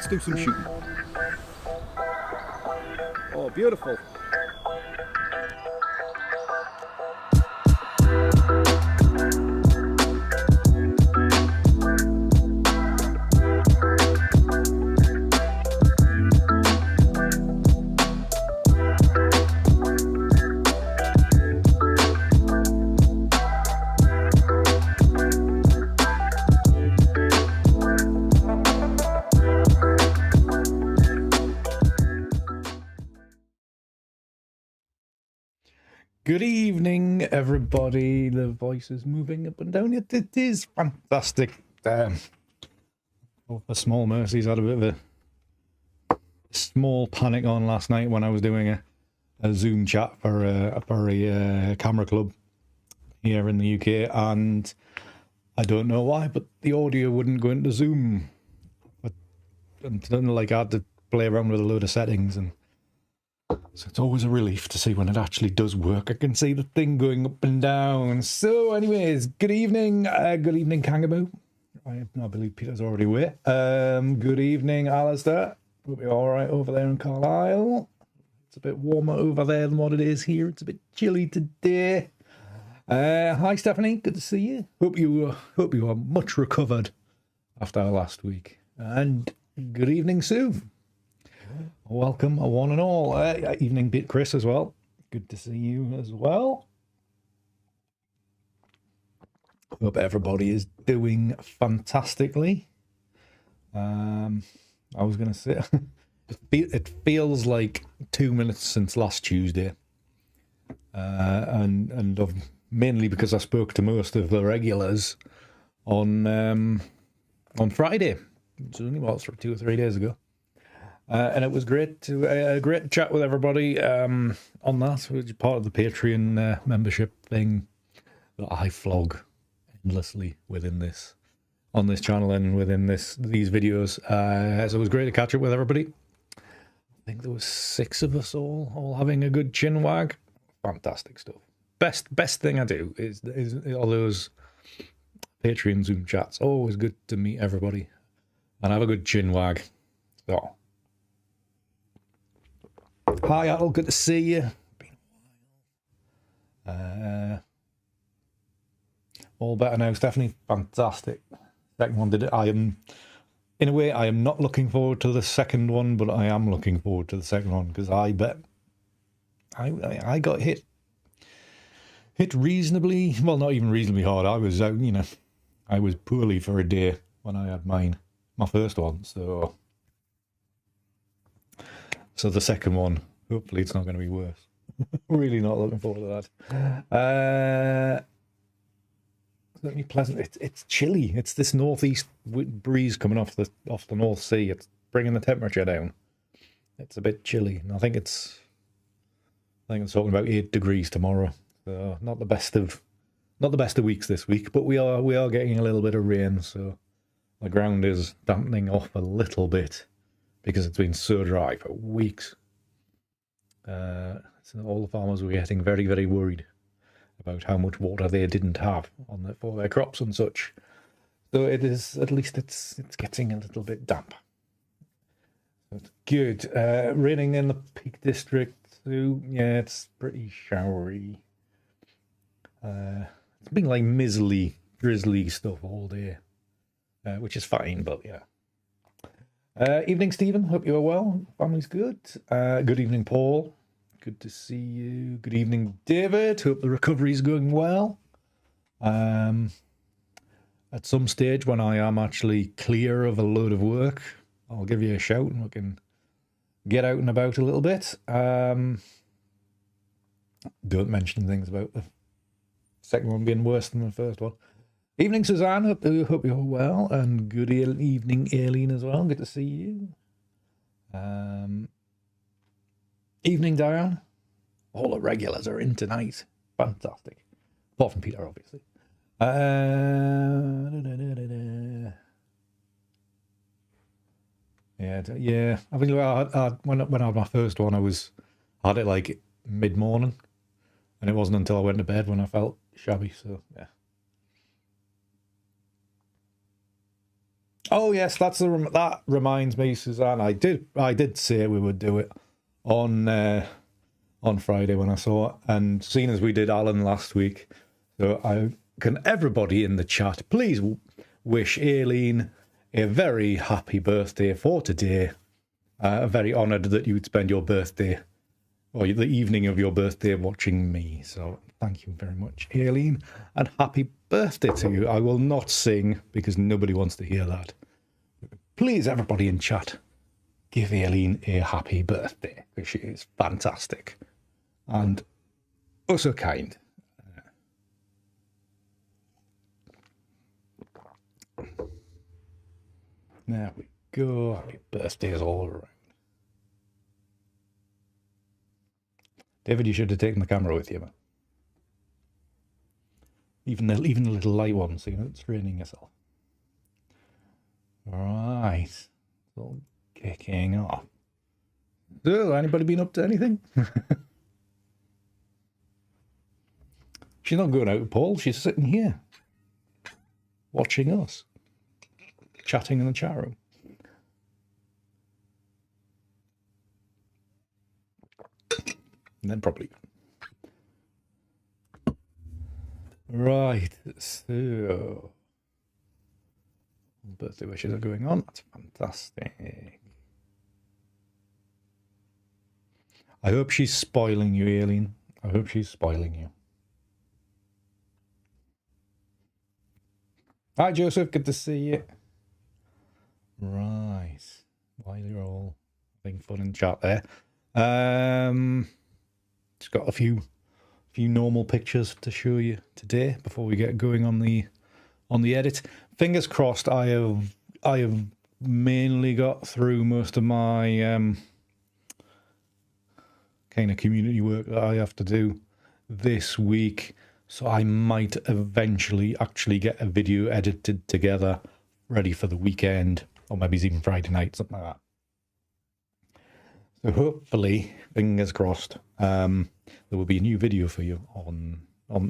Let's do some shooting. Oh, beautiful. Good evening, everybody. The voice is moving up and down. It is fantastic. Oh, for small mercies, I had a bit of a small panic on last night when I was doing a Zoom chat for a camera club here in the UK, and I don't know why, but the audio wouldn't go into Zoom. But like I had to play around with a load of settings, and so it's always a relief to see when it actually does work. I can see the thing going up and down. So anyways, good evening. Good evening, Kangaroo. I believe Peter's already away. Good evening, Alistair. Hope you're all right over there in Carlisle. It's a bit warmer over there than what it is here. It's a bit chilly today. Hi, Stephanie. Good to see you. Hope you are much recovered after last week. And good evening, Sue. Welcome, one and all. Evening, Chris, as well. Good to see you as well. Hope everybody is doing fantastically. I was going to say, it feels like 2 minutes since last Tuesday. And mainly because I spoke to most of the regulars on Friday. It's only about 2 or 3 days ago. And it was great to chat with everybody on that, which is part of the Patreon membership thing that I flog endlessly on this channel and within these videos. So it was great to catch up with everybody. I think there was 6 of us all having a good chin wag. Fantastic stuff. Best thing I do is all those Patreon Zoom chats. Always good to meet everybody and have a good chin wag. So. Hi, Al. Good to see you. Been a while. All better now, Stephanie. Fantastic. Second one did it. In a way, I am not looking forward to the second one, but I am looking forward to the second one because I bet I got hit reasonably. Well, not even reasonably hard. I was out. I was poorly for a day when I had my first one. So the second one, hopefully it's not going to be worse. Really not looking forward to that. It's going to be pleasant. It's chilly. It's this northeast breeze coming off the North Sea. It's bringing the temperature down. It's a bit chilly. And I think it's talking about 8 degrees tomorrow. So not the best of weeks this week, but we are getting a little bit of rain, so the ground is dampening off a little bit. Because it's been so dry for weeks. So all the farmers were getting very, very worried about how much water they didn't have for their crops and such. So at least it's getting a little bit damp. So it's good. Raining in the Peak District too. Yeah, it's pretty showery. It's been like miserly, drizzly stuff all day, which is fine, but yeah. Evening, Stephen. Hope you are well. Family's good. Good evening, Paul. Good to see you. Good evening, David. Hope the recovery is going well. At some stage when I am actually clear of a load of work, I'll give you a shout and we can get out and about a little bit. Don't mention things about the second one being worse than the first one. Evening, Suzanne. Hope you're well. And good evening, Aileen, as well. Good to see you. Evening, Diane. All the regulars are in tonight. Fantastic. Apart from Peter, obviously. Yeah. I mean, when I had my first one, I had it like mid-morning. And it wasn't until I went to bed when I felt shabby, so yeah. Oh yes, that reminds me, Suzanne. I did say we would do it on Friday when I saw it, and seeing as we did Alan last week, so everybody in the chat please wish Aileen a very happy birthday for today. Very honoured that you would spend your birthday or the evening of your birthday watching me. So thank you very much, Aileen, and happy birthday to you. I will not sing because nobody wants to hear that. Please, everybody in chat, give Aileen a happy birthday because she is fantastic and also kind. There we go. Happy birthdays all around. David, you should have taken the camera with you, man. Even the little light one, so you're not straining yourself. Right. So kicking off. So, anybody been up to anything? She's not going out, Paul. She's sitting here, watching us, chatting in the chat room. And then probably. Right, so birthday wishes are going on. That's fantastic. I hope she's spoiling you, Aileen. I hope she's spoiling you. Hi, Joseph. Good to see you. Right. While you're all having fun in chat there. Just got a few normal pictures to show you today before we get going on the edit. Fingers crossed. I have mainly got through most of my kind of community work that I have to do this week, so I might eventually actually get a video edited together, ready for the weekend, or maybe it's even Friday night, something like that. So hopefully, fingers crossed, there will be a new video for you on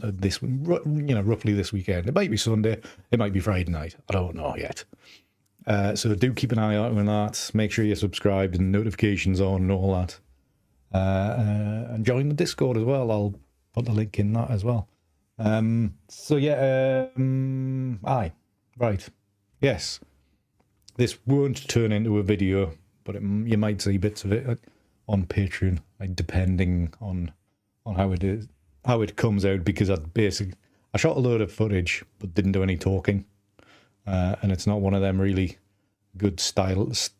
this, roughly this weekend. It might be Sunday, it might be Friday night. I don't know yet. So do keep an eye out on that. Make sure you're subscribed and notifications on and all that. And join the Discord as well. I'll put the link in that as well. So yeah, right. Yes, this won't turn into a video, but you might see bits of it on Patreon, depending on how it is, how it comes out, because I shot a load of footage but didn't do any talking, and it's not one of them really good stylish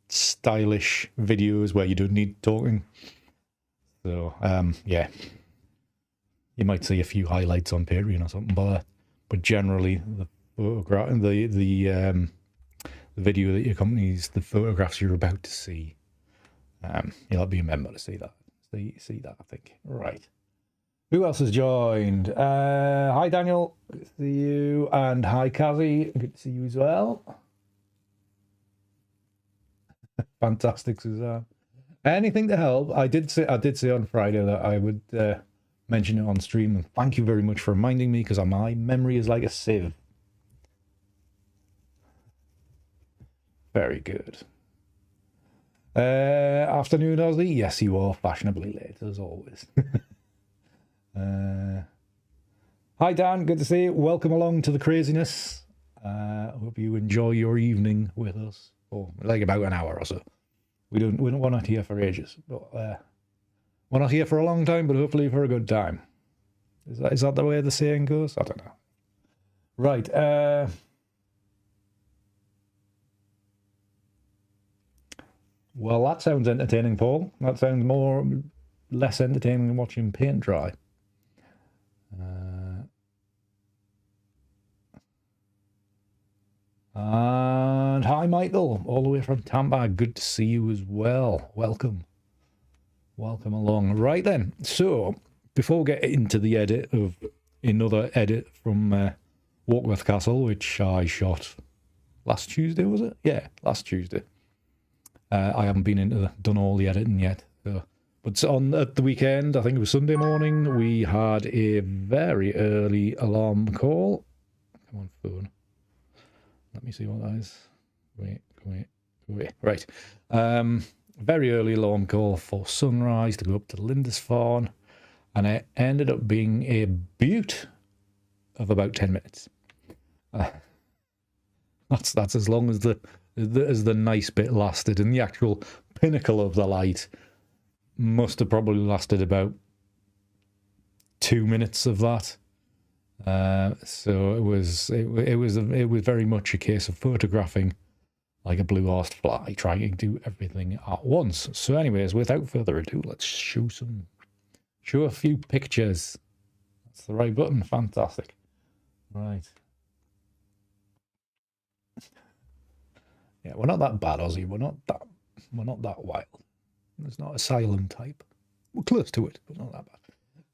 videos where you don't need talking. So yeah, you might see a few highlights on Patreon or something, but generally the photograph, the video that accompanies the photographs you're about to see, you'll have to be a member to see that. See that, I think. Right. Who else has joined? Hi, Daniel. Good to see you. And hi, Kazi. Good to see you as well. Fantastic, Suzanne. Anything to help. I did say on Friday that I would mention it on stream. And thank you very much for reminding me, because my memory is like a sieve. Very good. Afternoon, Ozzy. Yes, you are fashionably late, as always. Hi, Dan. Good to see you. Welcome along to the craziness. I hope you enjoy your evening with us. Or like about an hour or so. We're not here for ages, but we're not here for a long time, but hopefully for a good time. Is that the way the saying goes? I don't know. Right. Well, that sounds entertaining, Paul. That sounds less entertaining than watching paint dry. And hi, Michael, all the way from Tampa. Good to see you as well. Welcome along. Right then, so before we get into the edit of another edit from Warkworth Castle, which I shot last Tuesday, was it? Yeah, last Tuesday. I haven't done all the editing yet. So. But at the weekend, I think it was Sunday morning, we had a very early alarm call. Come on, phone. Let me see what that is. Right. Very early alarm call for sunrise to go up to Lindisfarne, and it ended up being a beaut of about 10 minutes. That's as long as the nice bit lasted, and the actual pinnacle of the light must have probably lasted about 2 minutes of that. So it was very much a case of photographing like a blue-horsed fly, trying to do everything at once. So anyways, without further ado, let's show a few pictures. That's the right button. Fantastic. Right. Yeah, we're not that bad, Aussie. We're not that wild. It's not a silent type. We're close to it, but not that bad.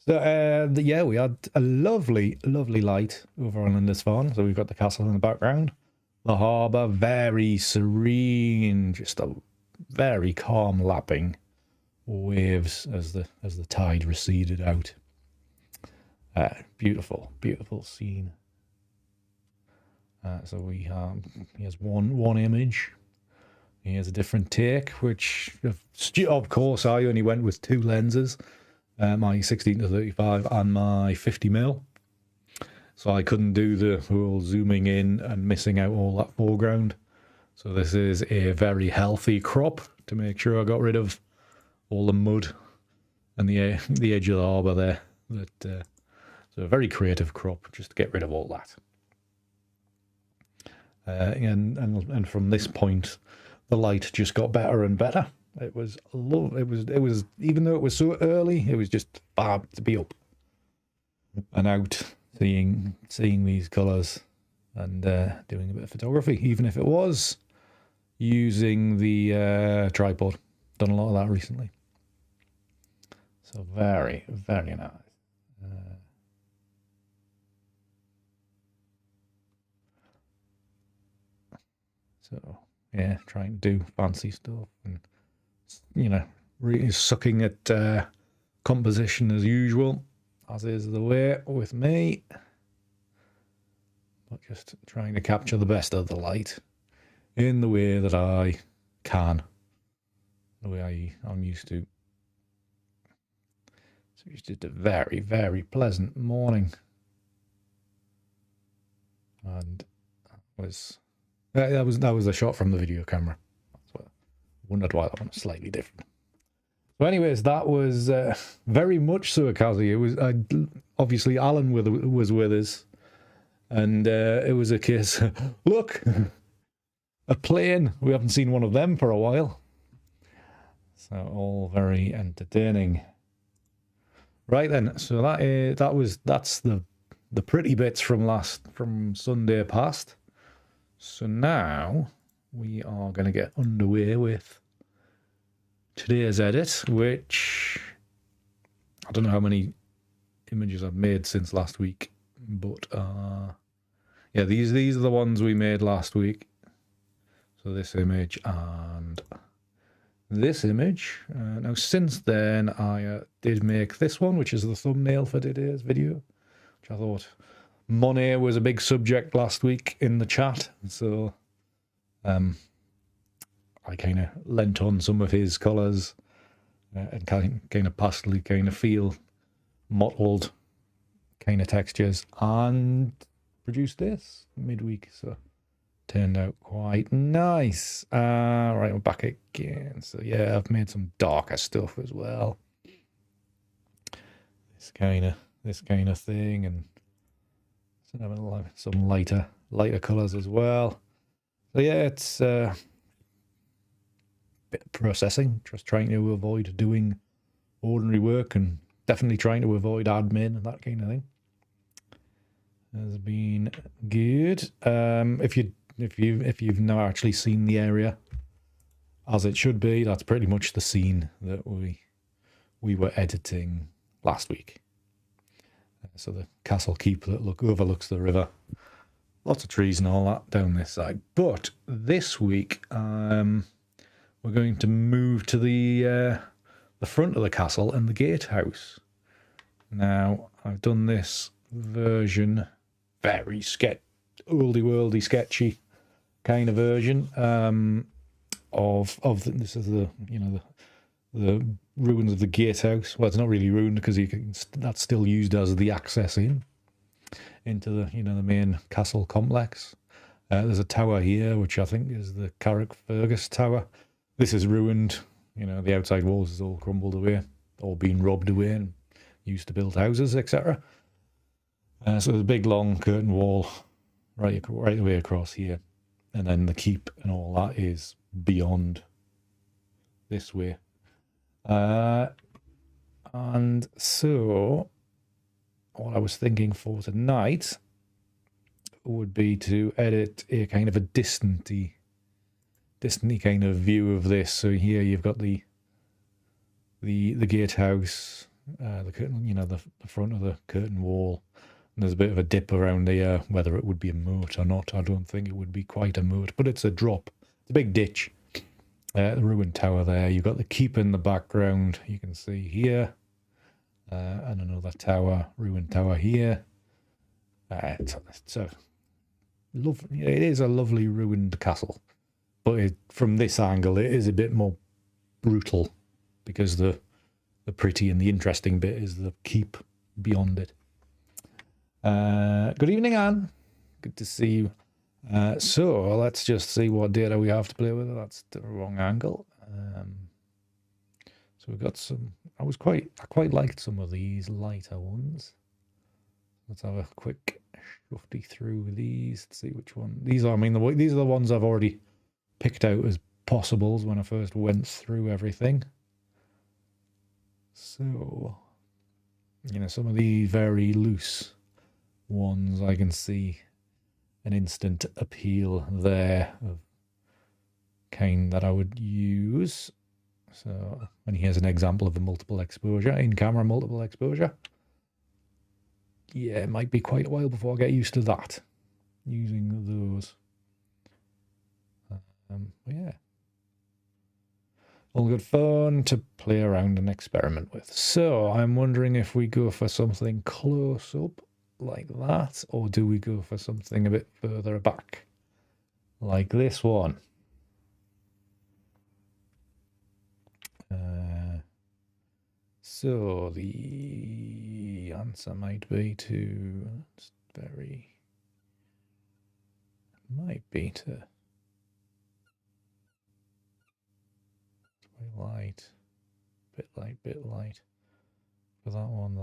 So yeah, we had a lovely light over on Lindisfarne. So we've got the castle in the background, the harbour, very serene, just a very calm lapping waves as the tide receded out. Beautiful scene. So we have, here's one image. Here's a different take, which of course I only went with 2 lenses, my 16-35 and my 50mm. So I couldn't do the whole zooming in and missing out all that foreground. So this is a very healthy crop to make sure I got rid of all the mud and the edge of the harbour there. So a very creative crop just to get rid of all that. And from this point, the light just got better and better. It was even though it was so early, it was just fab to be up and out, seeing these colours and doing a bit of photography, even if it was using the tripod. Done a lot of that recently. So very nice. So yeah, trying to do fancy stuff and, you know, really sucking at composition as usual, as is the way with me. But just trying to capture the best of the light in the way that I can, the way I'm used to. So it's just a very pleasant morning. And that was a shot from the video camera. That's what I wondered why that one was slightly different. So anyways, that was very much so a Kazi. It was obviously Alan was with us, and it was a case. Look, a plane. We haven't seen one of them for a while. So all very entertaining. Right then. So that's the pretty bits from Sunday past. So now we are going to get underway with today's edit, which I don't know how many images I've made since last week, but yeah, these are the ones we made last week. So this image and this image. Now since then I did make this one, which is the thumbnail for today's video, which I thought money was a big subject last week in the chat, so I kind of lent on some of his colours and kind of pastely kind of feel mottled kind of textures, and produced this midweek, so turned out quite nice. Right, we're back again. So yeah, I've made some darker stuff as well. This kind of thing, and some lighter colours as well. So yeah, it's a bit of processing, just trying to avoid doing ordinary work, and definitely trying to avoid admin and that kind of thing. Has been good. If you've now actually seen the area as it should be, that's pretty much the scene that we were editing last week. So the castle keep that overlooks the river, lots of trees and all that down this side. But this week we're going to move to the front of the castle and the gatehouse. Now I've done this version, very oldie worldy sketchy kind of version of this is the the ruins of the gatehouse. Well, it's not really ruined because that's still used as the access into the the main castle complex. There's a tower here, which I think is the Carrickfergus Tower. This is ruined. The outside walls is all crumbled away, all been robbed away and used to build houses, etc. So there's a big long curtain wall right the way across here, and then the keep and all that is beyond this way. And so what I was thinking for tonight would be to edit a kind of a distanty kind of view of this. So here you've got the gatehouse, the curtain, the front of the curtain wall. And there's a bit of a dip around here. Whether it would be a moat or not, I don't think it would be quite a moat, but it's a drop. It's a big ditch. The ruined tower there. You've got the keep in the background. You can see here, and another tower, ruined tower here. It's a lovely. It is a lovely ruined castle, but from this angle, it is a bit more brutal because the pretty and the interesting bit is the keep beyond it. Good evening, Anne. Good to see you. So let's just see what data we have to play with. That's the wrong angle. So we've got some. I quite liked some of these lighter ones. Let's have a quick shufty through these to see which one. These are. I mean, these are the ones I've already picked out as possibles when I first went through everything. So, some of the very loose ones I can see an instant appeal there of kind that I would use. So, and here's an example of a multiple exposure, in-camera multiple exposure. Yeah, it might be quite a while before I get used to that, using those. Yeah. All good fun to play around and experiment with. So, I'm wondering if we go for something close up like that, or do we go for something a bit further back like this one? So the answer might be to light, bit light for that one. I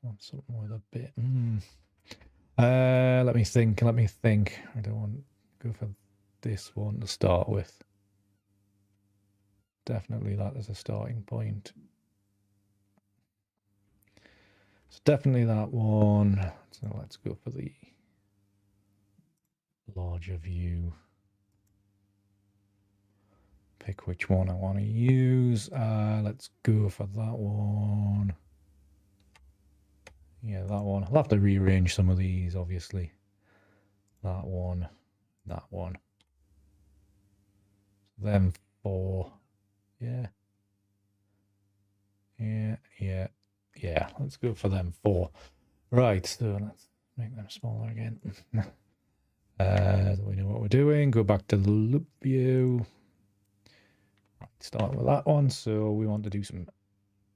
want something with a bit. Let me think. I don't want to go for this one to start with. Definitely that as a starting point. So definitely that one. So let's go for the larger view. Pick which one I want to use. Let's go for that one. Yeah, that one. I'll have to rearrange some of these, obviously. That one. Then 4. Yeah. Let's go for them 4. Right, so let's make them smaller again. So we know what we're doing. Go back to the loop view. Right, start with that one. So we want to do some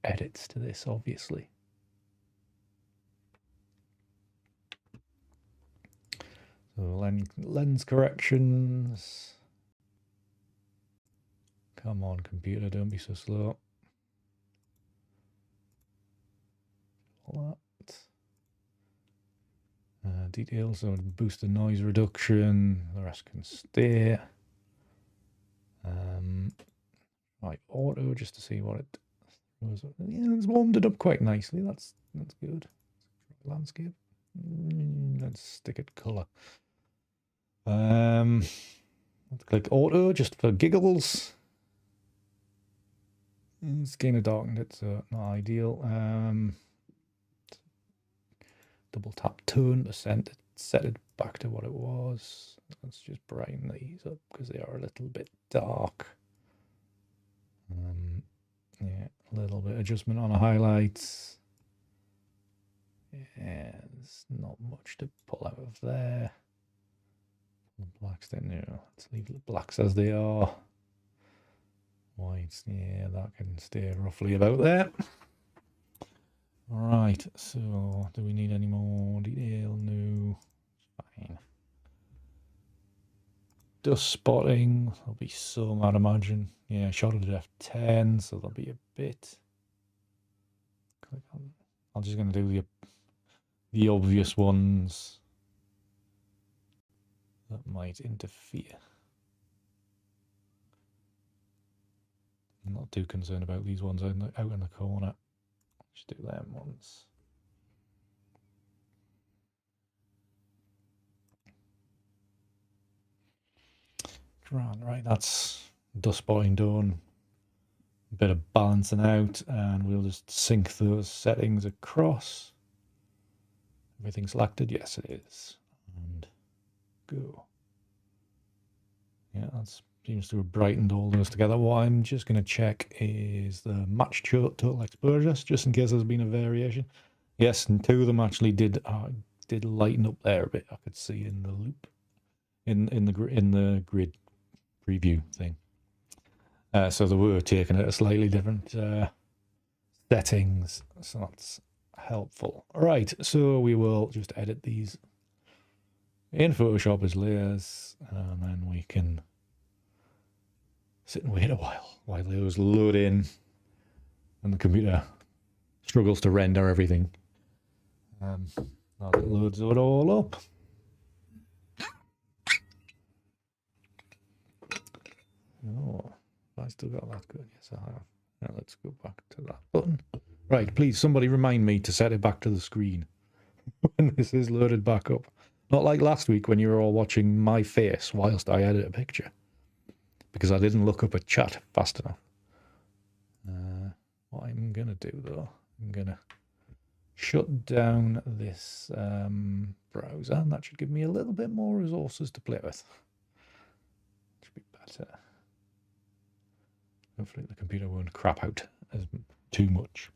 edits to this, obviously. So lens corrections. Come on, computer, don't be so slow. All that. Details, so boost the noise reduction. The rest can stay. Right, auto, just to see what it was. Yeah, it's warmed it up quite nicely. That's good. Landscape. Let's stick it color. Let's click auto just for giggles. It's kind of darkened it, so not ideal. Double tap tone to set it back to what it was. Let's just brighten these up because they are a little bit dark. Yeah, a little bit adjustment on the highlights. Yeah, there's not much to pull out of there. The blacks don't know. Let's leave the blacks as they are. Whites, yeah, that can stay roughly about there. Right, so do we need any more detail? No. Fine. Dust spotting, there'll be some, I'd imagine. Yeah, shot at F10, so there'll be a bit. Click on. I'm just going to do the obvious ones that might interfere. I'm not too concerned about these ones out in the corner. Just do them ones. Right, that's dust spotting done. A bit of balancing out, and we'll just sync those settings across. Everything selected? Yes, it is. And go. Yeah, that seems to have brightened all those together. What I'm just going to check is the match total exposure, just in case there's been a variation. Yes, and two of them actually did lighten up there a bit. I could see in the loop, in the grid preview thing. So they were taking it at slightly different settings, so that's helpful. Right, so we will just edit these in Photoshop as layers, and then we can sit and wait a while those load in and the computer struggles to render everything. Now it loads it all up. Oh, I still got that good. Yes, I have. Now let's go back to that button. Right, please, somebody remind me to set it back to the screen when this is loaded back up. Not like last week when you were all watching my face whilst I edit a picture. Because I didn't look up a chat fast enough. What I'm going to do, though, I'm going to shut down this browser, and that should give me a little bit more resources to play with. Should be better. Hopefully the computer won't crap out too much.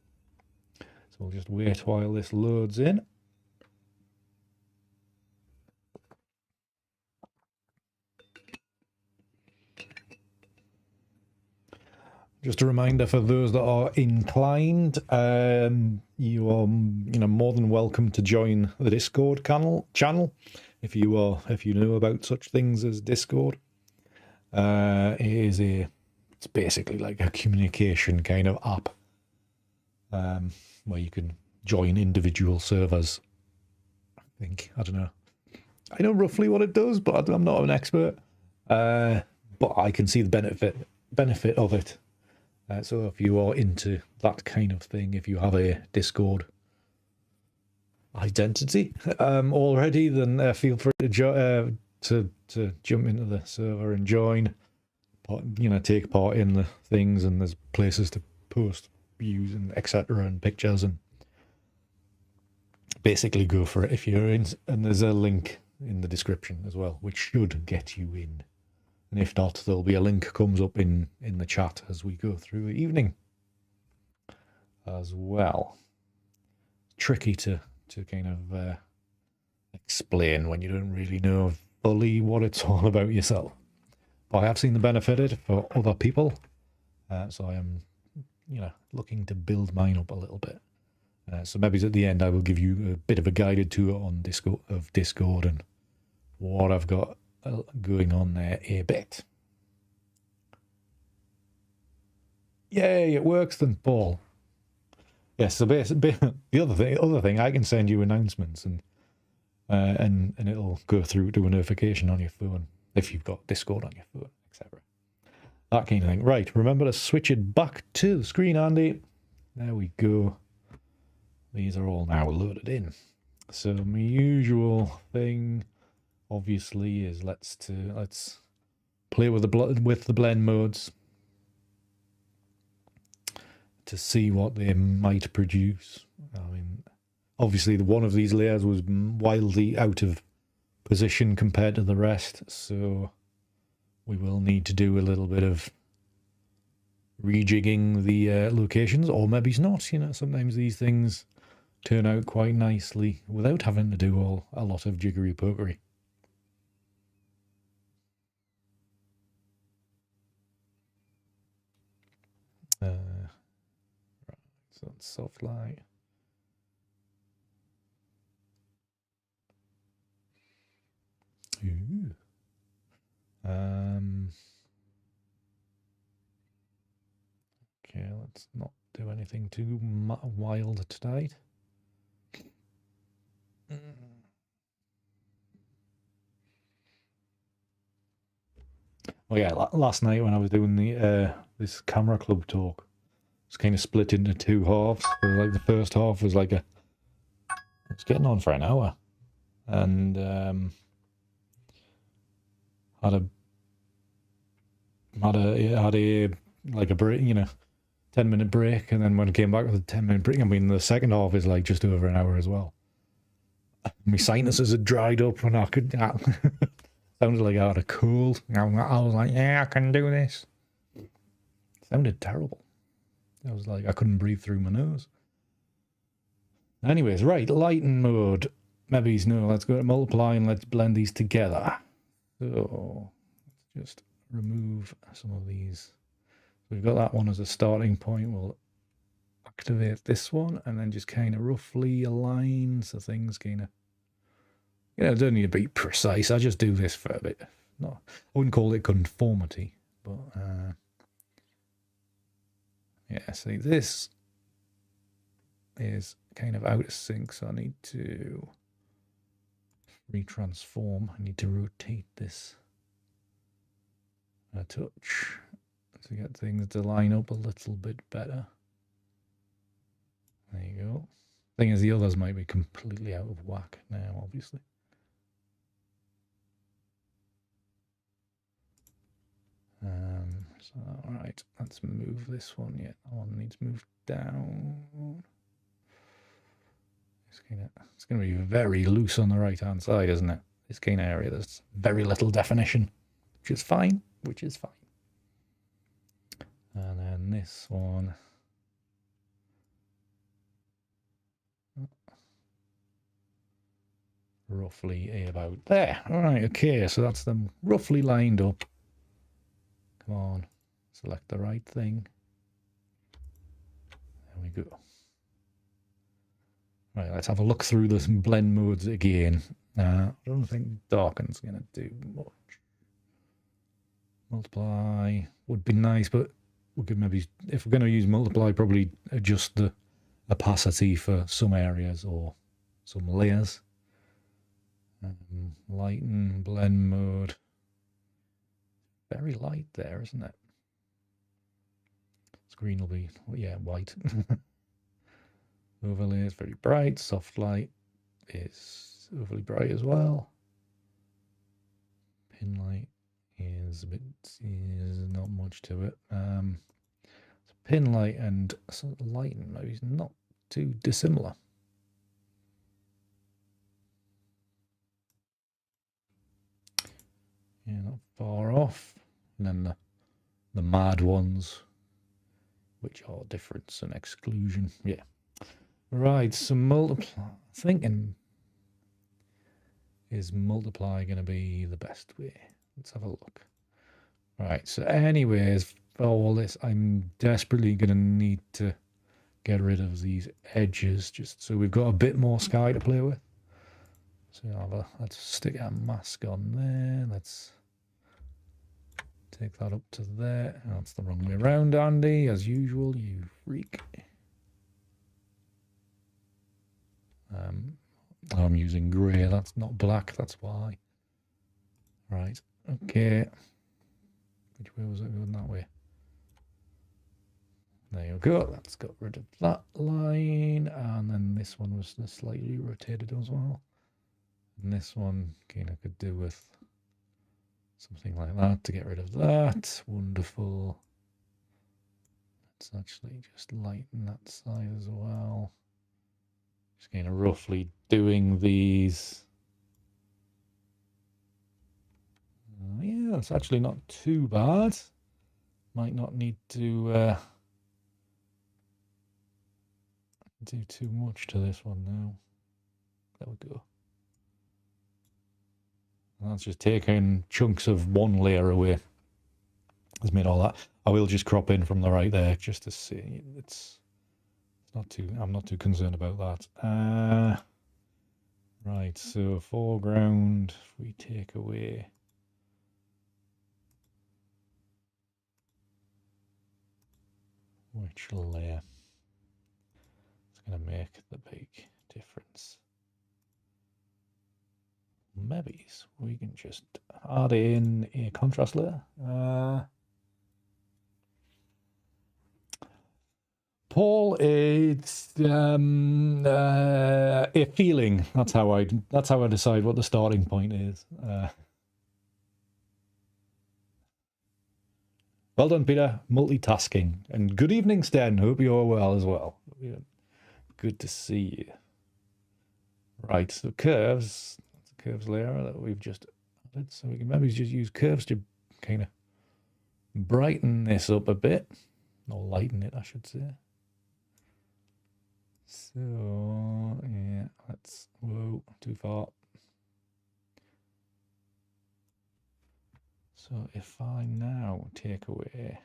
So we'll just wait while this loads in. Just a reminder for those that are inclined, you are more than welcome to join the Discord channel if you know about such things as Discord. It's basically like a communication kind of app where you can join individual servers. I don't know. I know roughly what it does, but I'm not an expert. But I can see the benefit of it. So if you are into that kind of thing, if you have a Discord identity already, then feel free to jump into the server and join. Take part in the things, and there's places to post views and etc. and pictures, and basically go for it if you're in. And there's a link in the description as well, which should get you in. And if not, there'll be a link comes up in the chat as we go through the evening as well. Tricky to kind of explain when you don't really know fully what it's all about yourself. But I have seen the benefit of it for other people, so I am, looking to build mine up a little bit. So maybe at the end I will give you a bit of a guided tour on Discord and what I've got going on there a bit. Yay, it works then, Paul. Yes, so basically, the other thing, I can send you announcements and it'll go through to a notification on your phone if you've got Discord on your phone, etc. That kind of thing. Right, remember to switch it back to the screen, Andy. There we go. These are all now loaded in. So my usual thing, obviously, is let's play with the blend modes to see what they might produce. I mean, obviously, one of these layers was wildly out of position compared to the rest, so we will need to do a little bit of rejigging the locations, or maybe it's not. Sometimes these things turn out quite nicely without having to do a lot of jiggery pokery. Right, so it's soft light. Ooh. Okay, let's not do anything too wild tonight. Oh yeah, last night when I was doing the this camera club talk, it's kind of split into two halves. So like the first half was like it's getting on for an hour, and had a like a break, 10-minute break, and then when I came back with a 10-minute break, I mean the second half is like just over an hour as well. My sinuses had dried up, and I could sounded like I had a cold. I was like, yeah, I can do this. Sounded terrible. I was like, I couldn't breathe through my nose. Anyways, right, lighten mode. Maybe no, let's go to multiply and let's blend these together. So let's just remove some of these. We've got that one as a starting point. We'll activate this one and then just kind of roughly align so things kind of, don't need to be precise. I just do this for a bit. No, I wouldn't call it conformity, but yeah, see, this is kind of out of sync, so I need to retransform. I need to rotate this a touch to get things to line up a little bit better. There you go. Thing is, the others might be completely out of whack now, obviously. So, all right, let's move this one. Yeah, that one needs moved down. It's going to be very loose on the right-hand side, isn't it? This kind of area, there's very little definition, which is fine. And then this one. Roughly about there. All right, okay, so that's them roughly lined up. Come on, select the right thing. There we go. Right, let's have a look through the blend modes again. I don't think darken's going to do much. Multiply would be nice, but we could maybe, if we're going to use multiply, probably adjust the opacity for some areas or some layers. Lighten, blend mode. Very light there, isn't it? Screen will be, yeah, white. Overlay is very bright. Soft light is overly bright as well. Pin light is not much to it. So pin light and sort of lighten maybe is not too dissimilar. Yeah, not far off. And then the mad ones, which are difference and exclusion. Yeah. Right, so multiply. Thinking, is multiply going to be the best way? Let's have a look. Right, so anyways, for all this, I'm desperately going to need to get rid of these edges just so we've got a bit more sky to play with. So let's stick our mask on there. Let's take that up to there. That's the wrong way around, Andy, as usual, you freak. I'm using grey, that's not black, that's why. Right, okay. Which way was it going? That way. There you go, that's got rid of that line. And then this one was slightly rotated as well. And this one kind of could do with something like that to get rid of that. Wonderful. Let's actually just lighten that side as well. Just kind of roughly doing these. Yeah, it's actually not too bad. Might not need to Do too much to this one now. There we go. And that's just taking chunks of one layer away. Has made all that. I will just crop in from the right there just to see. It's not too. I'm not too concerned about that. Right. So foreground. If we take away. Which layer? It's going to make the big difference. Maybe we can just add in a contrast layer. Paul, it's a feeling. That's how I decide what the starting point is. Well done, Peter. Multitasking. And good evening, Sten. Hope you're well as well. Good to see you. Right, so curves. That's a curves layer that we've just added. So we can maybe just use curves to kind of brighten this up a bit. Or lighten it, I should say. So, yeah, let's... Whoa, too far. So if I now take away...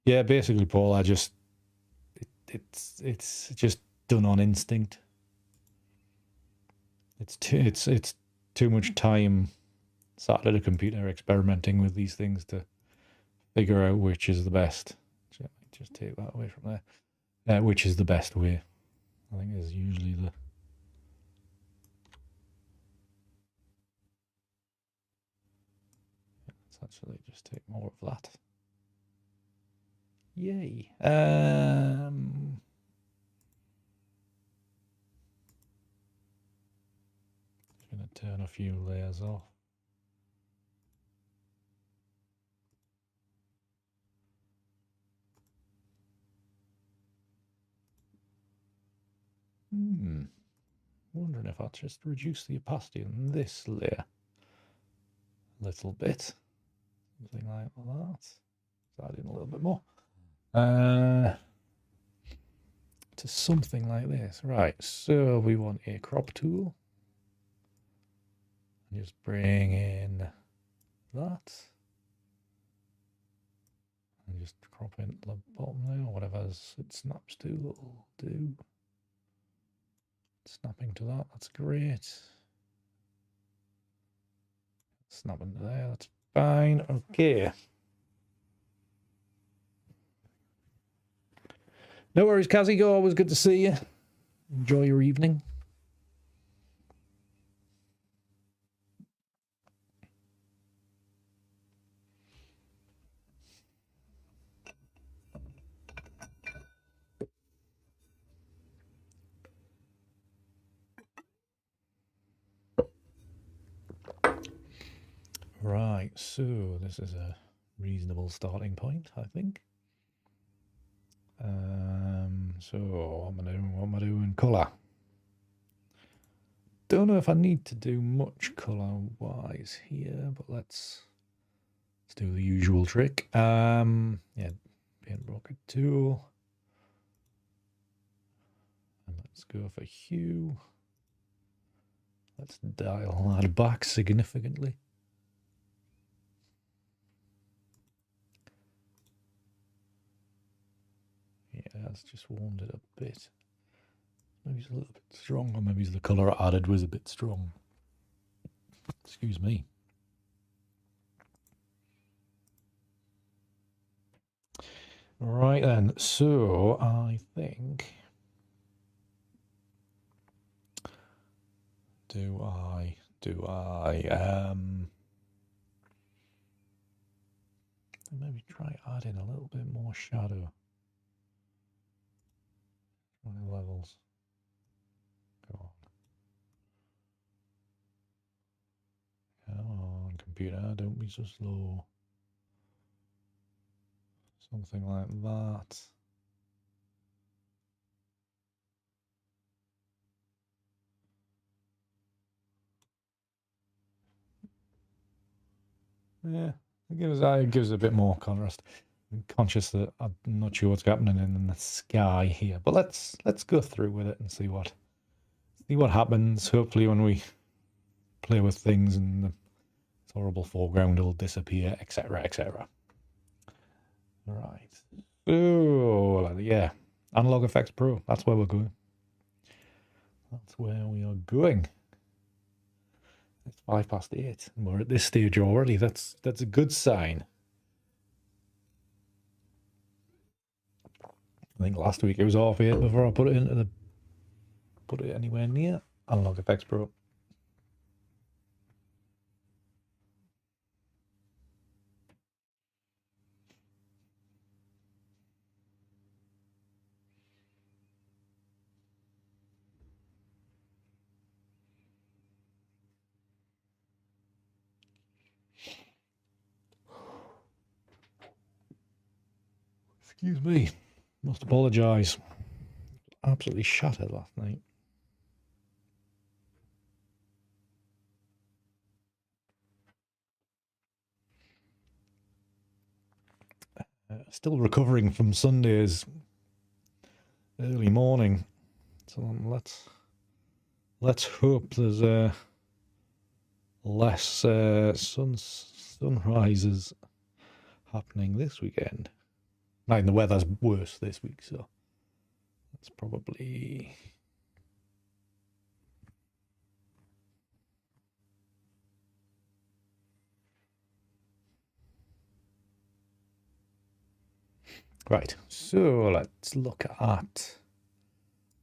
Yeah, basically, Paul, I just... It's just done on instinct. It's too much time sat at a computer experimenting with these things to figure out which is the best. Just take that away from there. Which is the best way. I think is usually the... Let's actually just take more of that. Yay. Just going to turn a few layers off. Wondering if I'll just reduce the opacity on this layer a little bit. Something like that. Add in a little bit more. To something like this. Right, so we want a crop tool. Just bring in that. And just crop in the bottom there, or whatever it snaps to, it'll do. Snapping to that, that's great. Snapping to there, that's fine. Okay. No worries, Kazzy. Always good to see you. Enjoy your evening. Right, so this is a reasonable starting point, I think. So what am I doing? Colour. Don't know if I need to do much colour-wise here, but let's do the usual trick. Yeah, paint broker tool. And let's go for hue. Let's dial that back significantly. Yeah, that's just warmed it a bit. Maybe it's a little bit strong, or maybe the colour added was a bit strong. Excuse me. Right then, so I think... Do I maybe try adding a little bit more shadow. Levels. Go on. Come on, computer, don't be so slow. Something like that. Yeah, it gives a bit more contrast. I'm conscious that I'm not sure what's happening in the sky here, but let's go through with it and see what happens. Hopefully, when we play with things and the horrible foreground will disappear, etc., etc. Right. So yeah, Analog Efex Pro. That's where we're going. That's where we are going. It's 8:05, and we're at this stage already. That's a good sign. I think last week it was 8:30 before I put it anywhere near Analog Efex Pro. Excuse me. Must apologise. Absolutely shattered last night. Still recovering from Sunday's early morning. So let's hope there's less sunrises happening this weekend. I mean, the weather's worse this week, so that's probably... Right, so let's look at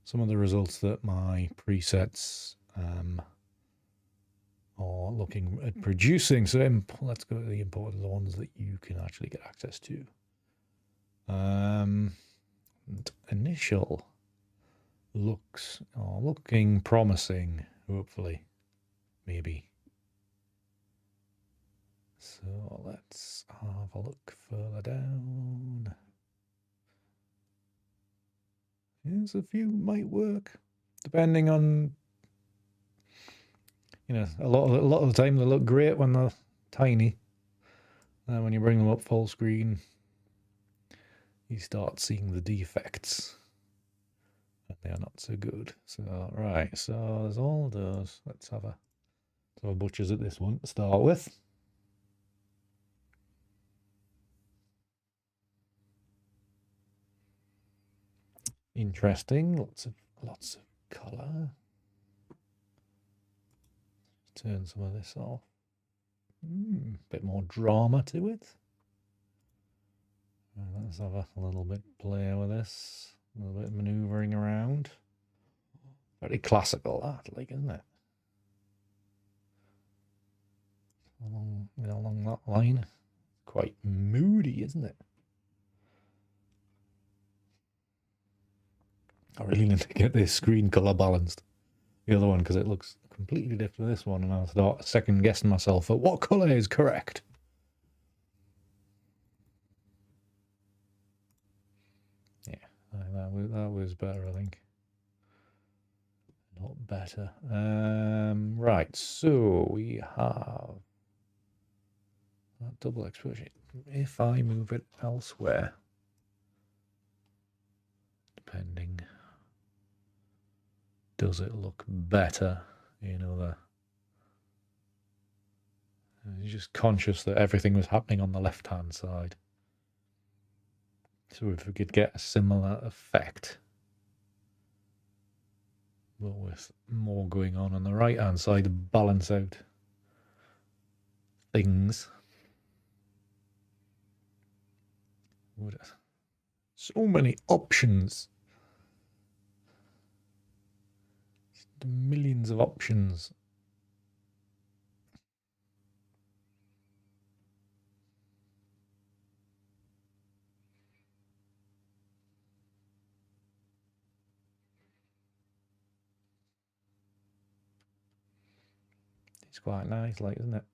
some of the results that my presets are looking at producing. So let's go to the important ones that you can actually get access to. Initial looks are looking promising, hopefully, maybe. So let's have a look further down. Yes, a few might work, depending on, a lot of the time they look great when they're tiny. And when you bring them up full screen, you start seeing the defects. And they are not so good. So, right, so there's all those. Let's have a butchers at this one to start with. Interesting, lots of colour. Turn some of this off. Bit more drama to it. Let's have a little bit play with this. A little bit of manoeuvring around. Very classical that, like, isn't it? Along that line. Quite moody, isn't it? I really need to get this screen colour balanced. The other one, because it looks completely different to this one, and I'll start second guessing myself at what colour is correct. Yeah, that was better, I think. Not better. Right, so we have that double exposure. If I move it elsewhere, depending, does it look better? You're just conscious that everything was happening on the left-hand side. So if we could get a similar effect, but with more going on the right-hand side to balance out things. So many options. Millions of options. It's quite nice, like, isn't it?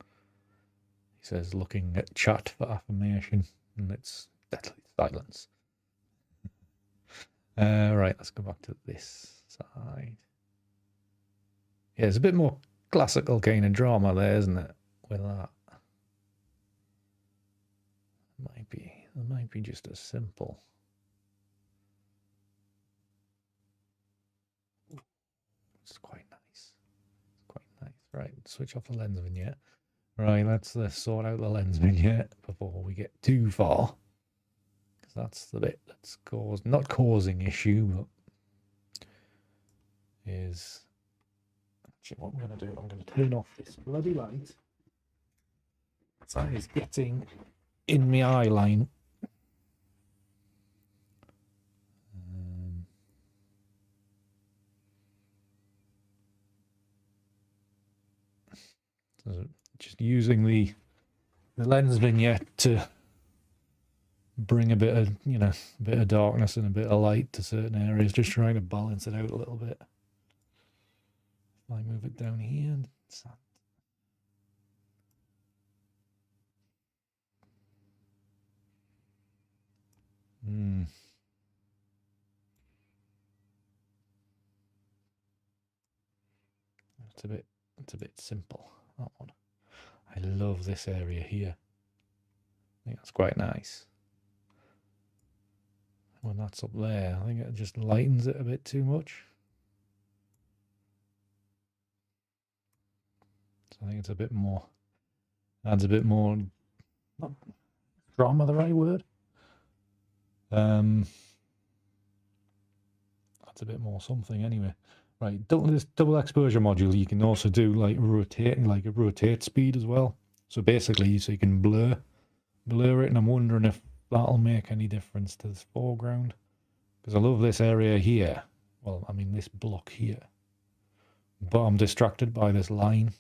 He says, looking at chat for affirmation, and it's deadly silence. Right, let's go back to this side. Yeah, there's a bit more classical kind of drama there, isn't it? With that. It might be just as simple. It's quite nice. It's quite nice. Right, switch off the lens vignette. Right, let's sort out the lens vignette before we get too far. Because that's the bit that's not causing issue, but is... Actually, what I'm going to do, I'm going to turn off this bloody light. That is getting in my eye line. So just using the lens vignette to bring a bit of, you know, a bit of darkness and a bit of light to certain areas, just trying to balance it out a little bit. If I move it down here, it's that. It's a bit simple, that one. I love this area here. I think that's quite nice. When that's up there, I think it just lightens it a bit too much. So I think it's a bit more, adds a bit more, not drama the right word? That's a bit more something anyway. Right, this double exposure module, you can also do like rotating, like a rotate speed as well. So basically, so you can blur it, and I'm wondering if that'll make any difference to this foreground. Because I love this area here. Well, I mean this block here. But I'm distracted by this line.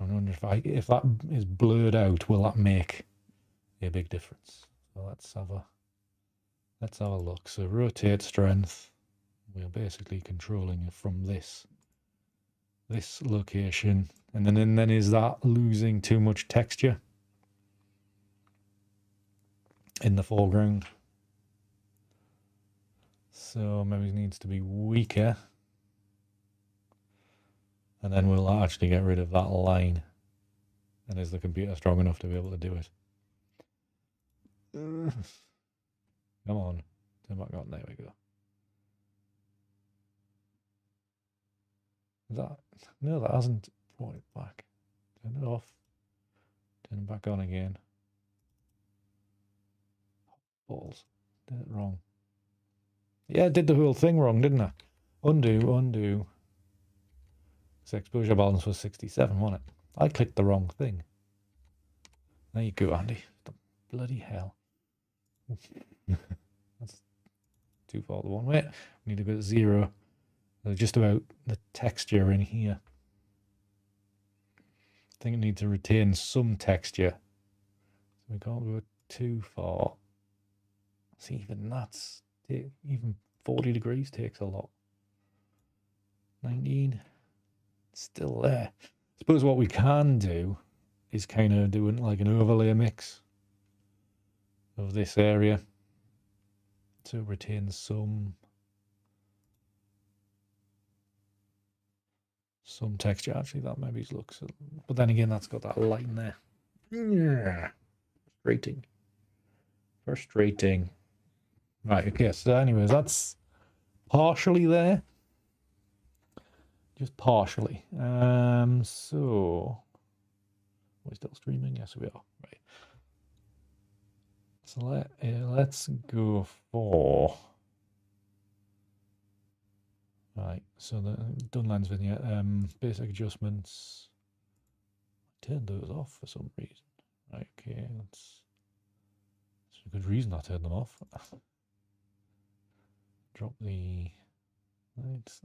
I wonder if that is blurred out, will that make a big difference? So let's have a look. So rotate strength. We're basically controlling it from this location, and then is that losing too much texture in the foreground? So maybe it needs to be weaker, and then we'll actually get rid of that line. And is the computer strong enough to be able to do it? Come on, turn back on. There we go. No, that hasn't brought it back. Turn it off. Turn it back on again. Balls. Did it wrong. Yeah, I did the whole thing wrong, didn't I? Undo. This exposure balance was 67, wasn't it? I clicked the wrong thing. There you go, Andy. The bloody hell. That's too far the one way. We need to go to 0. Just about the texture in here. I think it needs to retain some texture. So we can't go too far. See, even 40 degrees takes a lot. 19, still there. I suppose what we can do is kind of doing like an overlay mix of this area. So it retains some texture. Actually, that maybe looks, but then again, that's got that line there. Yeah, frustrating. Right, okay, so anyways, that's partially there, just partially. So we're still streaming. Yes, we are. Right, so let's go for. Right, so the done lens vignette, basic adjustments. I turned those off for some reason. Right, okay, that's a good reason I turned them off. Drop the lights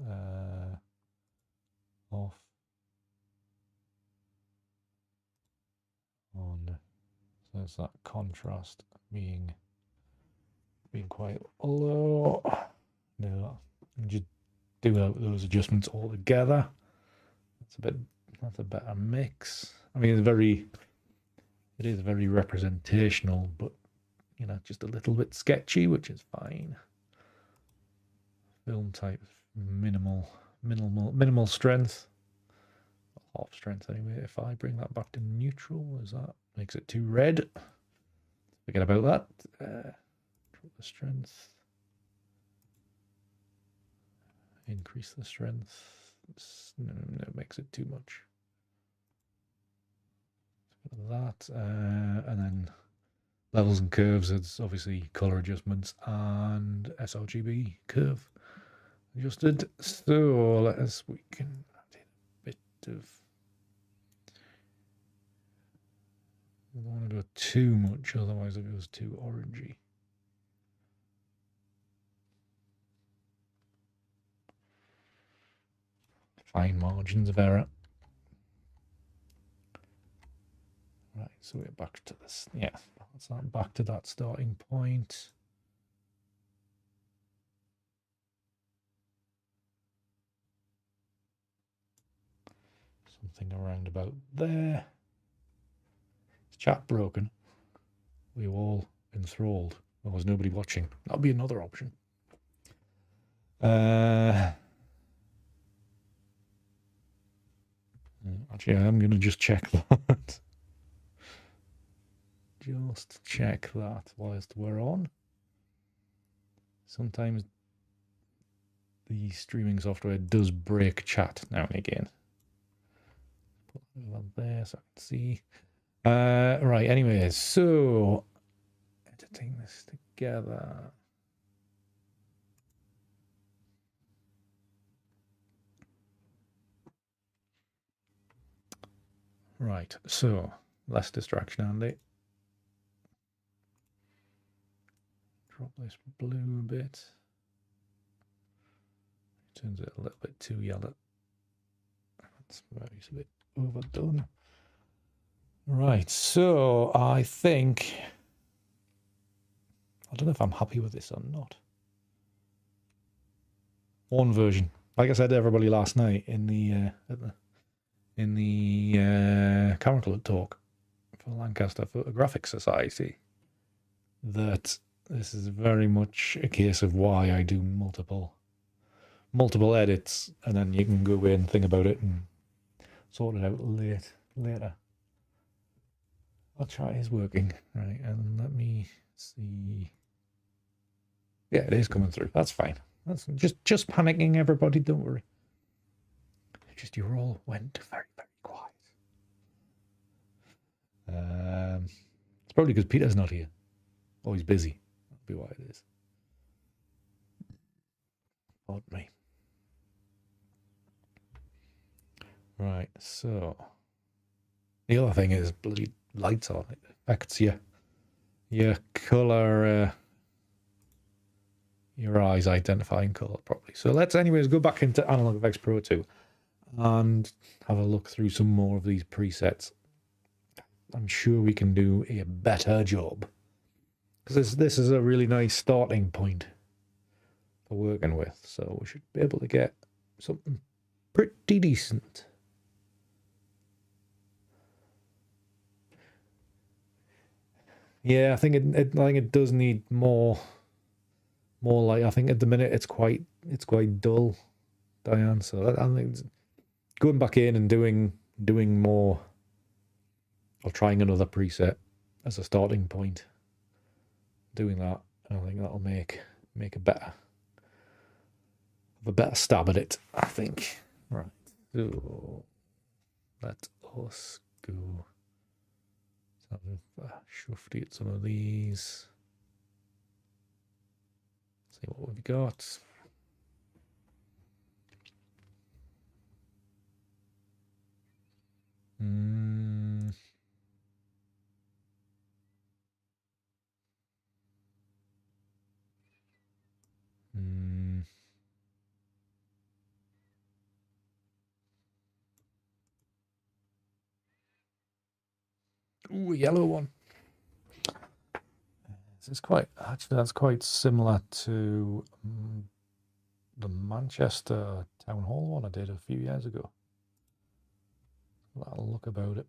off on, so it's that contrast being quite low. No, just do those adjustments all together. That's a better mix. I mean, it is very representational, but you know, just a little bit sketchy, which is fine. Film type, minimal strength, half strength anyway. If I bring that back to neutral, that makes it too red. Forget about that. Drop the strength. Increase the strength. No, it makes it too much. That, and then levels and curves, it's obviously color adjustments and sRGB curve adjusted. So let us, we can add a bit of, we don't want to go too much, otherwise it goes too orangey. Fine margins of error. Right, so we're back to this. Yeah, that's that back to that starting point. Something around about there. Is chat broken? We were all enthralled. There was nobody watching. That'll be another option. Actually, I'm going to just check that. Just check that whilst we're on. Sometimes the streaming software does break chat now and again. Put that on there so I can see. Right, anyways, so editing this together. Right, so less distraction, Andy. Drop this blue a bit. Turns it a little bit too yellow. That's where it's a bit overdone. Right, so I think, I don't know if I'm happy with this or not. One version, like I said to everybody last night in the Camera Club talk for Lancaster Photographic Society, that this is very much a case of why I do multiple edits, and then you can go away and think about it and sort it out later. Our chat is working, right? And let me see. Yeah, it is coming through. That's fine. That's just panicking, everybody. Don't worry. Just you all went very, very quiet. It's probably because Peter's not here. Oh, he's busy. That'll be why it is. Pardon me. Right, so the other thing is bloody lights on. It affects your colour, your eyes identifying colour properly. So let's anyways go back into Analog Efex Pro 2 and have a look through some more of these presets. I'm sure we can do a better job, because this is a really nice starting point for working with. So we should be able to get something pretty decent. Yeah, I think it does need more light. I think at the minute it's quite dull, Diane. So I think going back in and doing more, or trying another preset as a starting point, doing that, I think that'll make a better stab at it, I think. Right, so let us go. Shufty at some of these. See what we've got. Ooh, a yellow one. This is that's quite similar to the Manchester Town Hall one I did a few years ago. That'll look about it.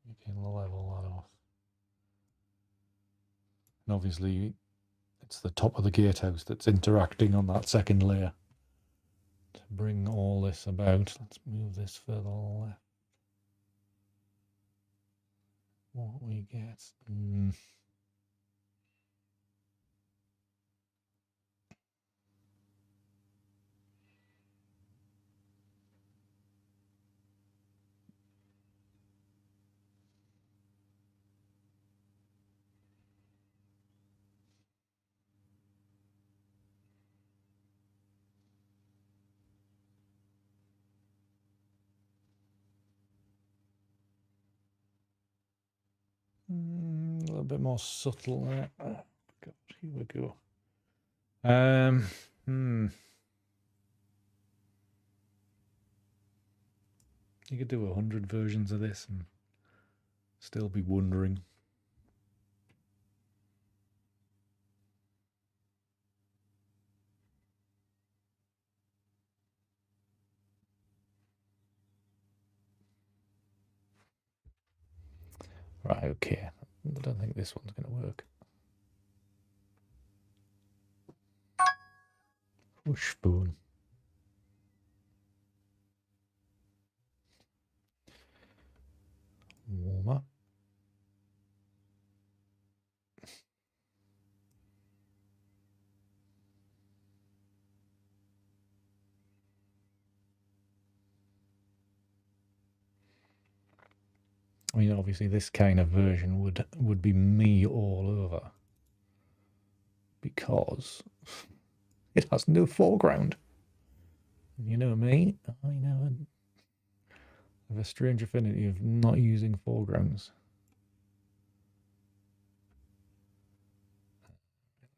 You can level that off. And obviously It's the top of the gatehouse that's interacting on that second layer. To bring all this about, let's move this further left. What we get? A little bit more subtle there. Oh, God, here we go. You could do 100 versions of this and still be wondering. Right, okay. I don't think this one's going to work. Wishbone. Warmer. I mean, obviously, this kind of version would be me all over, because it has no foreground. You know me, I know I have a strange affinity of not using foregrounds.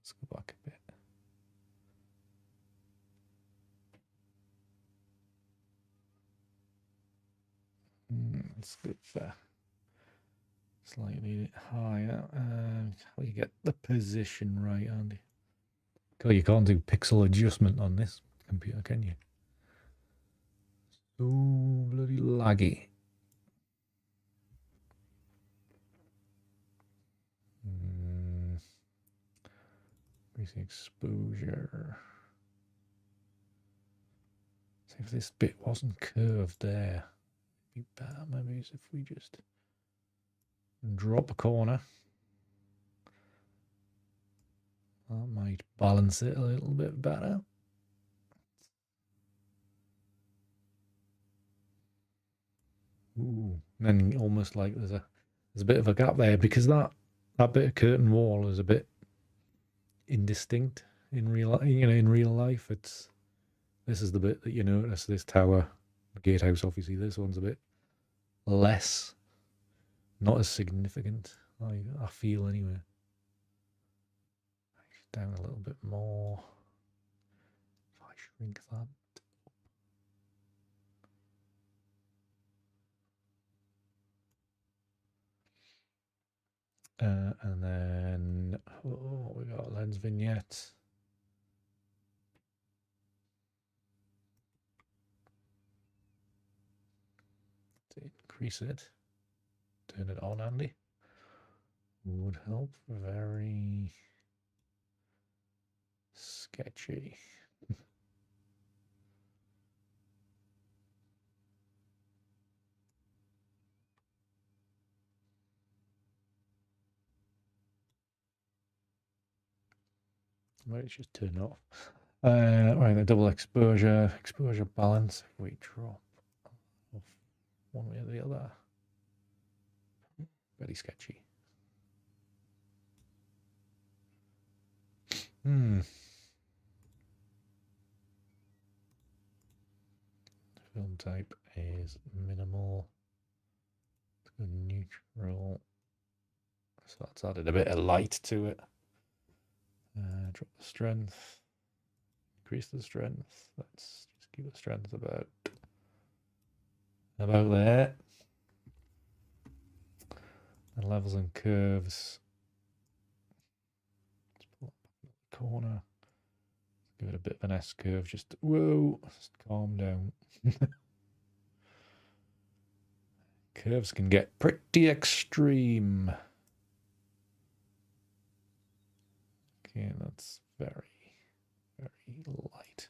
Let's go back a bit. Let's go for slightly higher. How you get the position right, Andy? God, you can't do pixel adjustment on this computer, can you? So bloody laggy. Increase the exposure. See if this bit wasn't curved there. It'd be better maybe if we just drop a corner. That might balance it a little bit better. Ooh, and then almost like there's a bit of a gap there, because that bit of curtain wall is a bit indistinct in real life. This is the bit that you notice. This tower, the gatehouse, obviously this one's a bit less, not as significant. I feel anyway. Down a little bit more. If I shrink that. And then we got lens vignette. To increase it, turn it on, Andy. Would help. Very sketchy. Maybe just turn it off. Right, the double exposure balance. If we drop off one way or the other, very sketchy. Film type is minimal. Let's go neutral. So that's added a bit of light to it. Drop the strength. Increase the strength. Let's just keep the strength about there. And levels and curves. Let's pull up the corner. Give it a bit of an S curve. Just whoa, just calm down. Curves can get pretty extreme. Okay, that's very, very light.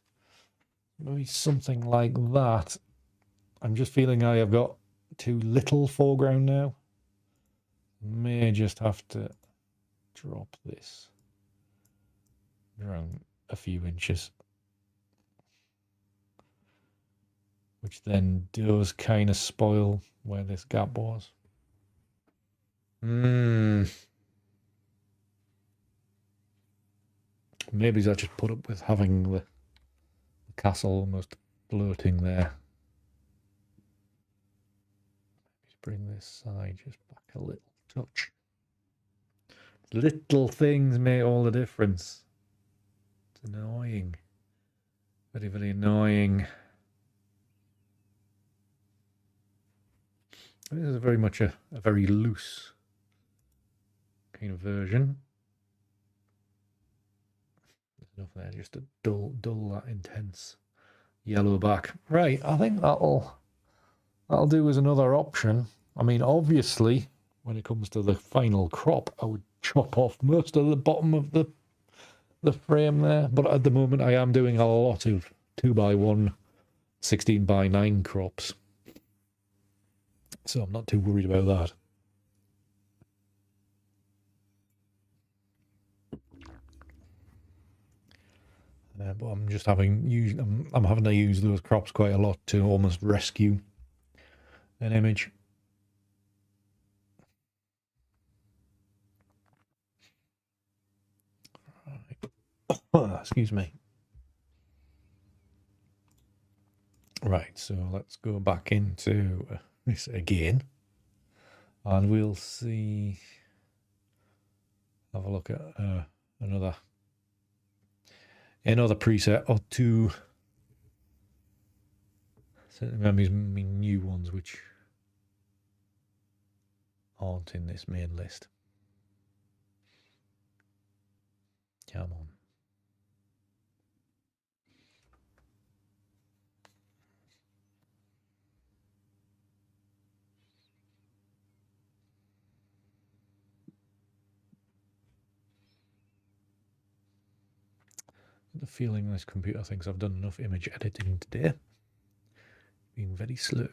Maybe something like that. I'm just feeling I have got too little foreground now. May just have to drop this around a few inches, which then does kind of spoil where this gap was. Maybe I just put up with having the castle almost floating there. Just bring this side just back a little touch. Little things make all the difference. It's annoying. Very, very annoying. This is very much a very loose kind of version. There's enough there just to dull that intense yellow back. Right, I think that'll do as another option. I mean, obviously, when it comes to the final crop, I would chop off most of the bottom of the frame there. But at the moment, I am doing a lot of 2x1, 16x9 crops. So I'm not too worried about that. But I'm just having to use those crops quite a lot to almost rescue an image. Right. Excuse me. Right, so let's go back into this again, and we'll see. Have a look at another preset or two. Certainly remember my new ones which aren't in this main list. Come on. The feeling this computer thinks I've done enough image editing today. Being very slow.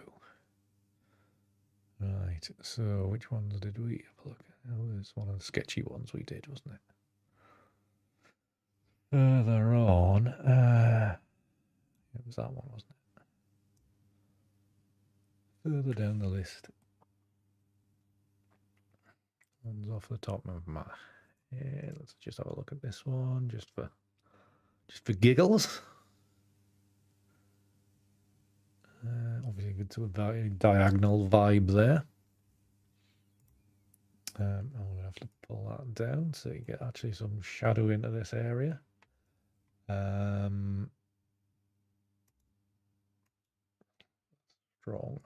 Right, so which ones did we have a look at? Oh, it was one of the sketchy ones we did, wasn't it? Further on, it was that one, wasn't it? Further down the list. One's off the top of my head. Let's just have a look at this one, just for giggles. Obviously, good to a very diagonal vibe there. I'm going to have to pull that down so you get actually some shadow into this area. Strong.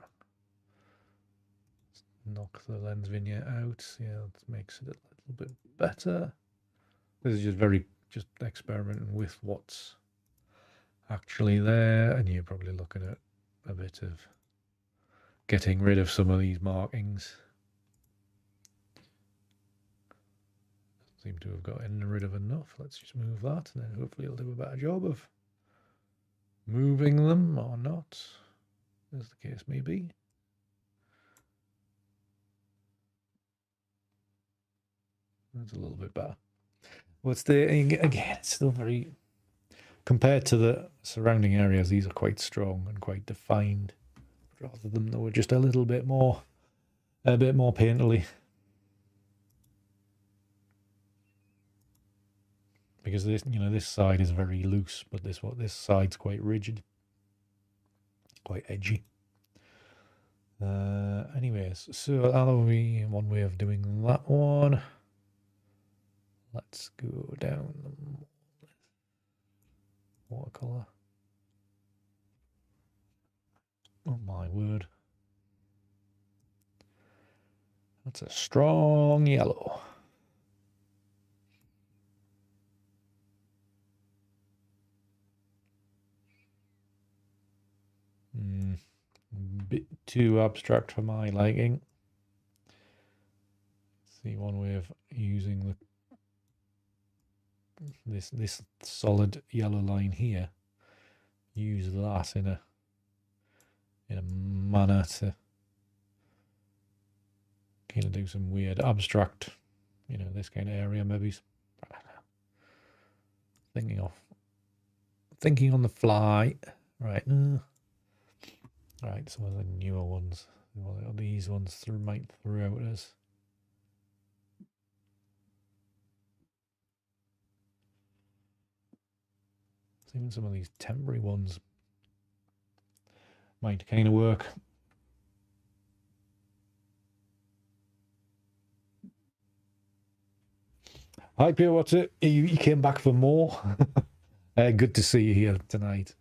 Let's knock the lens vignette out. Yeah, that makes it a little bit better. This is just experimenting with what's actually there, and you're probably looking at a bit of getting rid of some of these markings. Seem to have gotten rid of enough. Let's just move that, and then hopefully it'll do a better job of moving them or not, as the case may be. That's a little bit better. What's again, it's still very, compared to the surrounding areas, these are quite strong and quite defined, rather than they were just a bit more painterly. Because this side is very loose, but this side's quite rigid, quite edgy. Anyways, so that'll be one way of doing that one. Let's go down the watercolor. Oh my word. That's a strong yellow. Bit too abstract for my liking. See, one way of using this solid yellow line here, use that in a manner to kind of do some weird abstract, this kind of area maybe. I don't know. Thinking on the fly. Right. Right, some of the newer ones. These ones might throw out us. Even some of these temporary ones might kind of work. Hi, Pierre, what's it? You came back for more? Good to see you here tonight.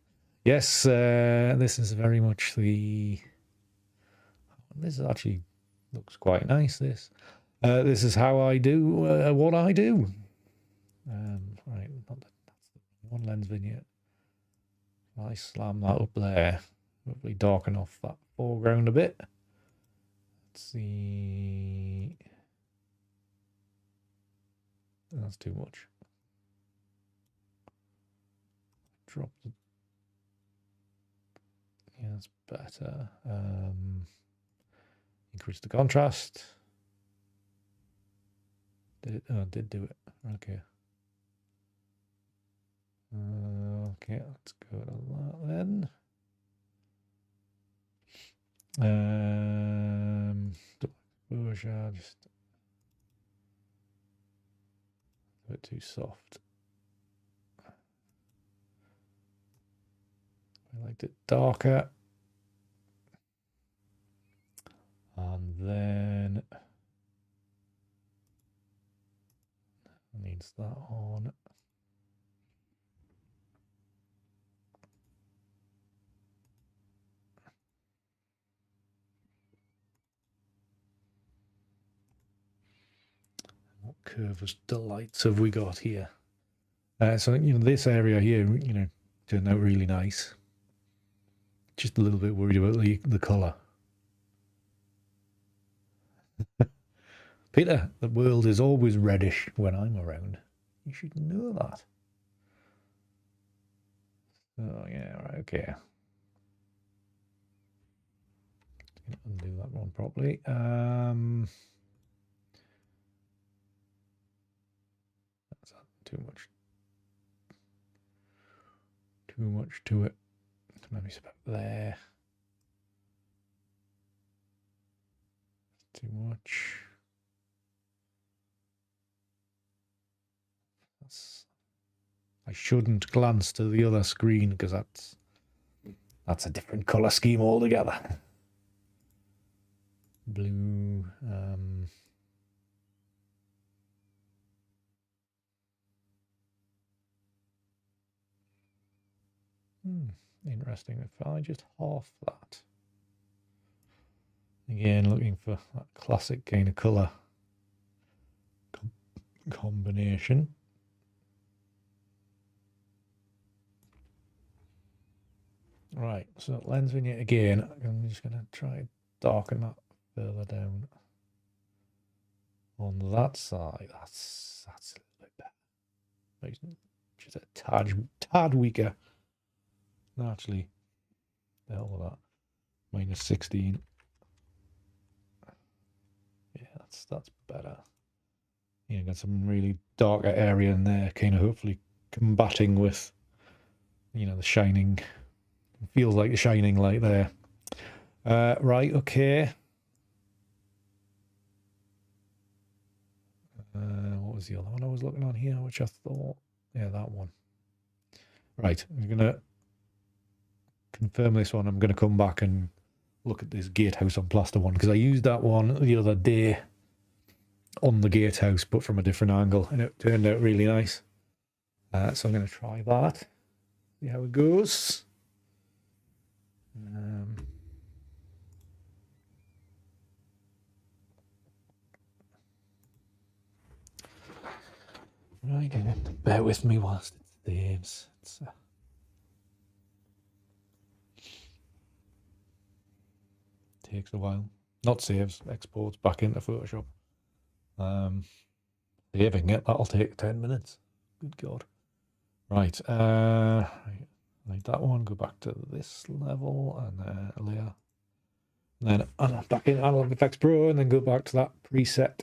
Yes, this is very much the... This actually looks quite nice, this. This is how I do what I do. Right, that's the one lens vignette. I slam that up there. Hopefully darken off that foreground a bit. Let's see... That's too much. Drop the... Yeah, that's better. Increase the contrast. Did it? Oh, it did do it. Okay. Okay, let's go to that then. Exposure, just a bit too soft. I liked it darker. And then needs that on. What curved delights have we got here? So this area here, turned out really nice. Just a little bit worried about the colour. Peter, the world is always reddish when I'm around. You should know that. Oh yeah, right, okay. Undo that one properly. That's too much. Too much to it. Maybe it's about there. Too much. I shouldn't glance to the other screen because that's a different color scheme altogether. Blue. Interesting. If I just half that. Again, looking for that classic kind of color combination. Right, so lens vignette again. I'm just going to try and darken that further down on that side. That's a little bit better. Just a tad weaker. Actually, the hell with that. Minus 16. Yeah, that's better. Got some really darker area in there, kind of hopefully combating with, the shining. Feels like a shining light there. Right, okay. What was the other one I was looking on here, which I thought... Yeah, that one. Right, I'm going to confirm this one. I'm going to come back and look at this gatehouse on plaster one, because I used that one the other day on the gatehouse, but from a different angle, and it turned out really nice. So I'm going to try that. See how it goes. Right, bear with me whilst it saves. Takes a while. Not saves, exports back into Photoshop. Saving it, that'll take 10 minutes. Good God. Right. Like that one. Go back to this level and layer. And then back in Analog Efex Pro, and then go back to that preset.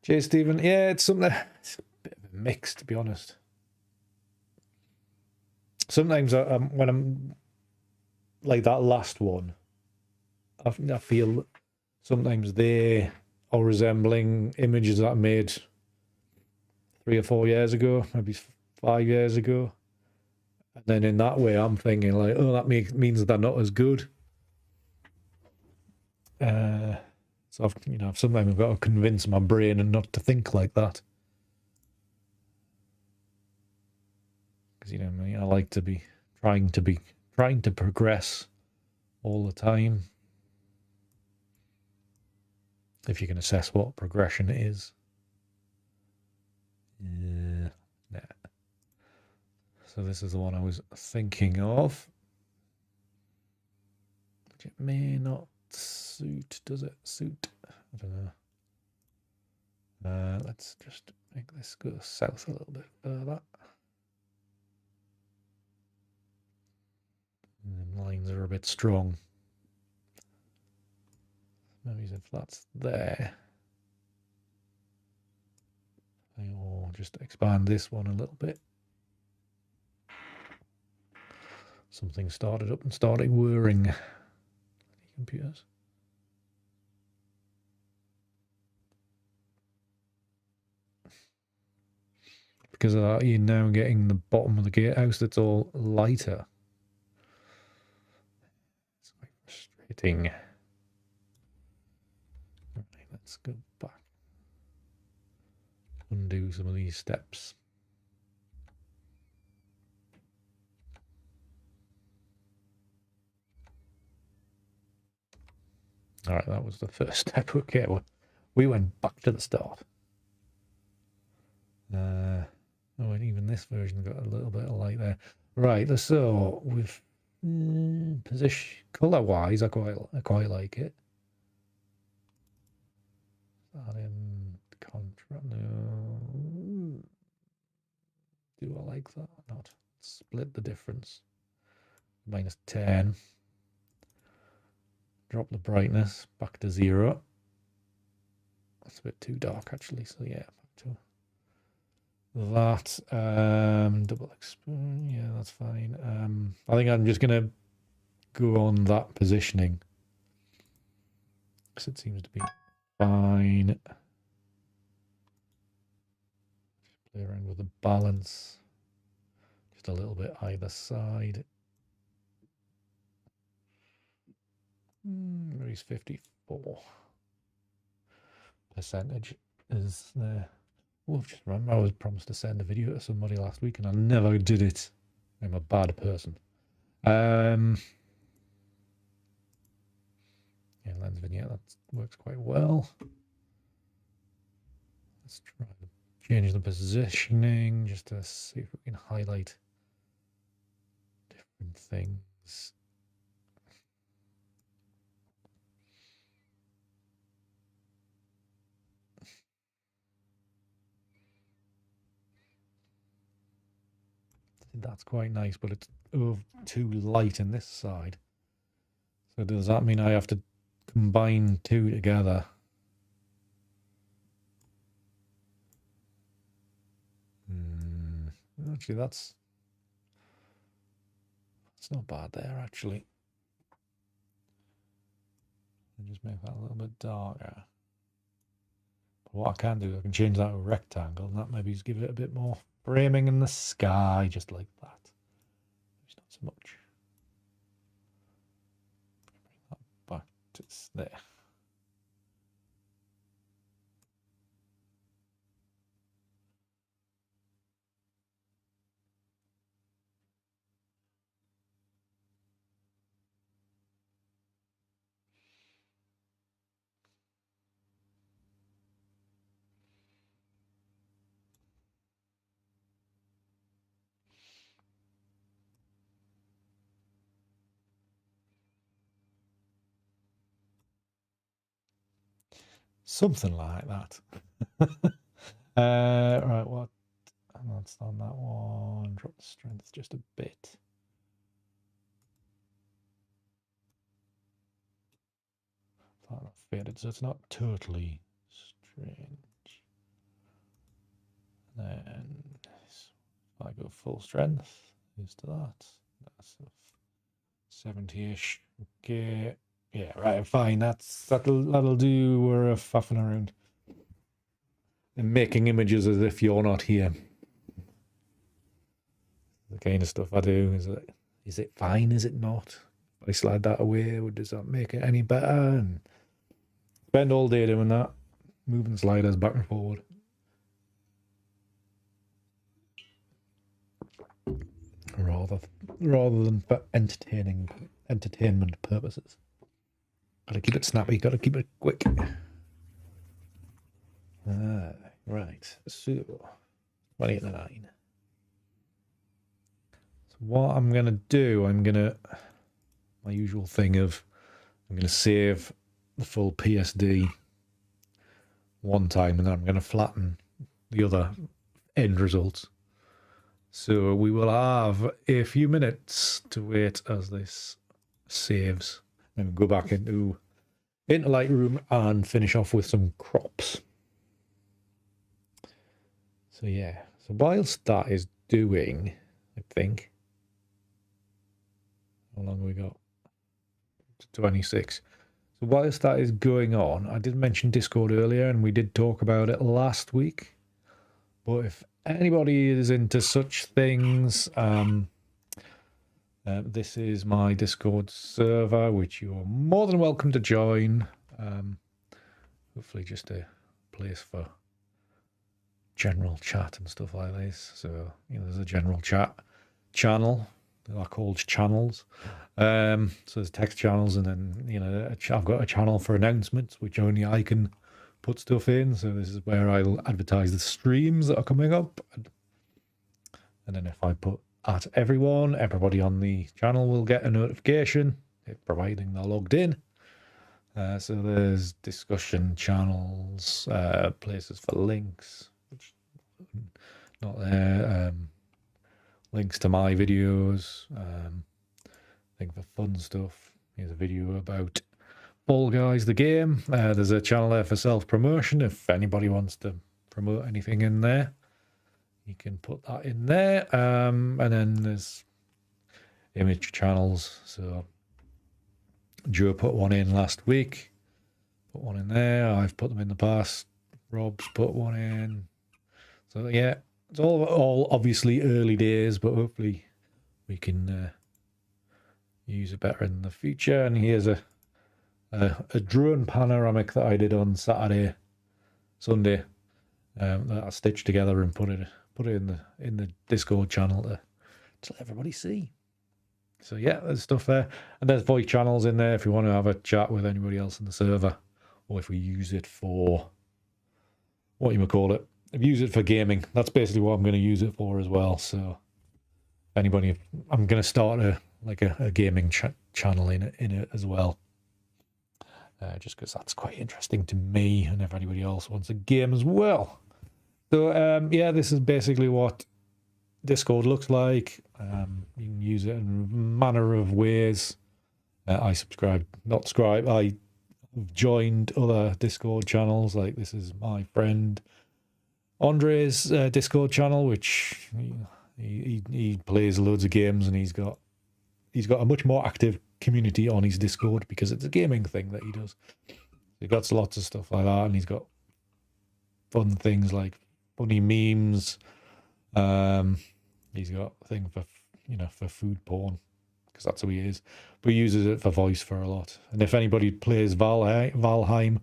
Jay Stephen, yeah, it's something. It's a bit of a mix, to be honest. Sometimes when I'm like that last one, I feel sometimes they are resembling images that I made 3 or 4 years ago, maybe 5 years ago. And then in that way, I'm thinking like, oh, that means they're not as good. So sometimes I've got to convince my brain and not to think like that. Because I like to be trying to progress all the time. If you can assess what progression is. Yeah. Nah. So this is the one I was thinking of. Which it may not suit, does it? Suit? I don't know. Let's just make this go south a little bit further. And the lines are a bit strong. Maybe if that's there. I'll just expand this one a little bit. Something started up and started whirring. Computers. Because of that, you're now getting the bottom of the gatehouse that's all lighter. It's quite frustrating. Right, let's go back. Undo some of these steps. All right, that was the first step. Okay, well, we went back to the start. Oh, and even this version got a little bit of light there. Right, so with position color-wise, I quite like it. That in contrast. No. Do I like that or not? Split the difference. -10. Drop the brightness back to 0. That's a bit too dark actually, so yeah, back to that. Double exposure, yeah, that's fine. I think I'm just gonna go on that positioning because it seems to be fine. Just play around with the balance, just a little bit either side. Maybe 54% is there. Oh, I've just remember I was promised to send a video to somebody last week and I never did it. I'm a bad person. Yeah, lens vignette, that works quite well. Let's try to change the positioning just to see if we can highlight different things. That's quite nice, but it's too light in this side. So does that mean I have to combine two together? Actually, that's not bad there, actually. I'll just make that a little bit darker. But what I can do, I can change that to a rectangle, and that maybe just give it a bit more framing in the sky, just like that. It's not so much. Bring that back to there. Something like that. Right, what? That's on that one. Drop the strength just a bit. Faded, so it's not totally strange. Then if I go full strength, here's to that. That's 70-ish. Okay. Yeah, right, fine. That'll do. We're faffing around and making images as if you're not here. The kind of stuff I do. Is it fine? Is it not? If I slide that away, does that make it any better? And spend all day doing that, moving sliders back and forward. Rather than for entertainment purposes. Gotta keep it snappy, gotta keep it quick. Right, so 28 to 9. So what I'm gonna do, my usual thing of, I'm gonna save the full PSD one time and then I'm gonna flatten the other end results. So we will have a few minutes to wait as this saves and go back into Lightroom and finish off with some crops. So yeah, so whilst that is doing, I think, how long have we got? 26. So whilst that is going on, I did mention Discord earlier and we did talk about it last week. But if anybody is into such things, this is my Discord server, which you're more than welcome to join. Hopefully just a place for general chat and stuff like this. So, there's a general chat channel. They're called channels. So there's text channels, and then, I've got a channel for announcements, which only I can put stuff in. So this is where I'll advertise the streams that are coming up. And then if I put at everybody on the channel will get a notification, providing they're logged in. So there's discussion channels, places for links, which not there. Links to my videos. I think for fun stuff, here's a video about Fall Guys, the game. There's a channel there for self-promotion. If anybody wants to promote anything in there, you can put that in there. And then there's image channels. So Joe put one in last week. Put one in there. I've put them in the past. Rob's put one in. So yeah, it's all obviously early days, but hopefully we can use it better in the future. And here's a drone panoramic that I did on Sunday, that I stitched together and put it in the Discord channel to let everybody see. So yeah, there's stuff there, and there's voice channels in there if you want to have a chat with anybody else in the server, or if we use it for if you use it for gaming, that's basically what I'm going to use it for as well. So anybody, I'm going to start a gaming channel in it as well. Just because that's quite interesting to me, and if anybody else wants a game as well. So yeah, this is basically what Discord looks like. You can use it in a manner of ways. I joined other Discord channels. Like this is my friend Andre's Discord channel, which he plays loads of games, and he's got a much more active community on his Discord because it's a gaming thing that he does. He's got lots of stuff like that, and he's got fun things like funny memes. He's got a thing for food porn, because that's who he is, but he uses it for voice for a lot. And if anybody plays Valheim,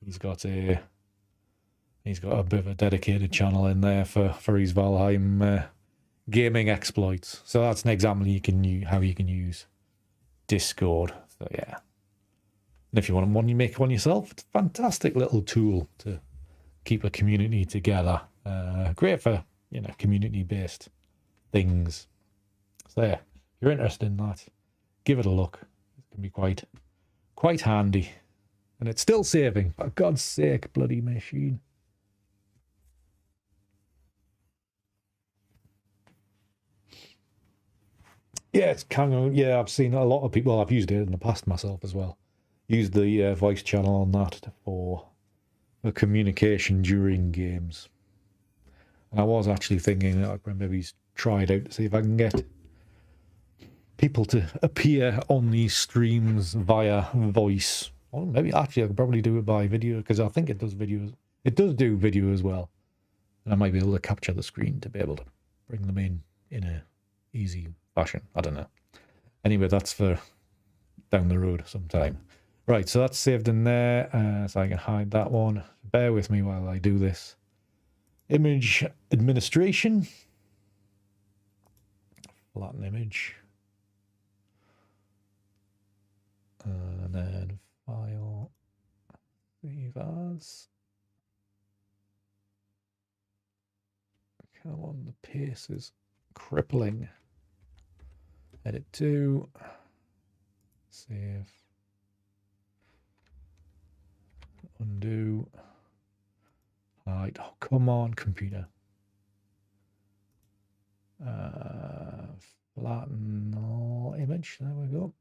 he's got a bit of a dedicated channel in there for his Valheim gaming exploits. So that's an example how you can use Discord. So yeah, and if you want one, you make one yourself. It's a fantastic little tool to keep a community together. Great for community-based things. So yeah, if you're interested in that, give it a look. It can be quite handy. And it's still saving. For God's sake, bloody machine. Yeah, it's kind of, yeah, I've seen a lot of people, I've used it in the past myself as well. Used the voice channel on that for communication during games. And I was actually thinking I could maybe try it out to see if I can get people to appear on these streams via voice. Or maybe actually I could probably do it by video, because I think it does videos. It does do video as well. And I might be able to capture the screen to be able to bring them in a easy fashion. I don't know. Anyway, that's for down the road sometime. Right, so that's saved in there, so I can hide that one. Bear with me while I do this. Image administration. Flatten image. And then file. Save as. Come on, the pace is crippling. Edit to. Save. Undo. Right. Oh, come on, computer. Flatten all image. There we go.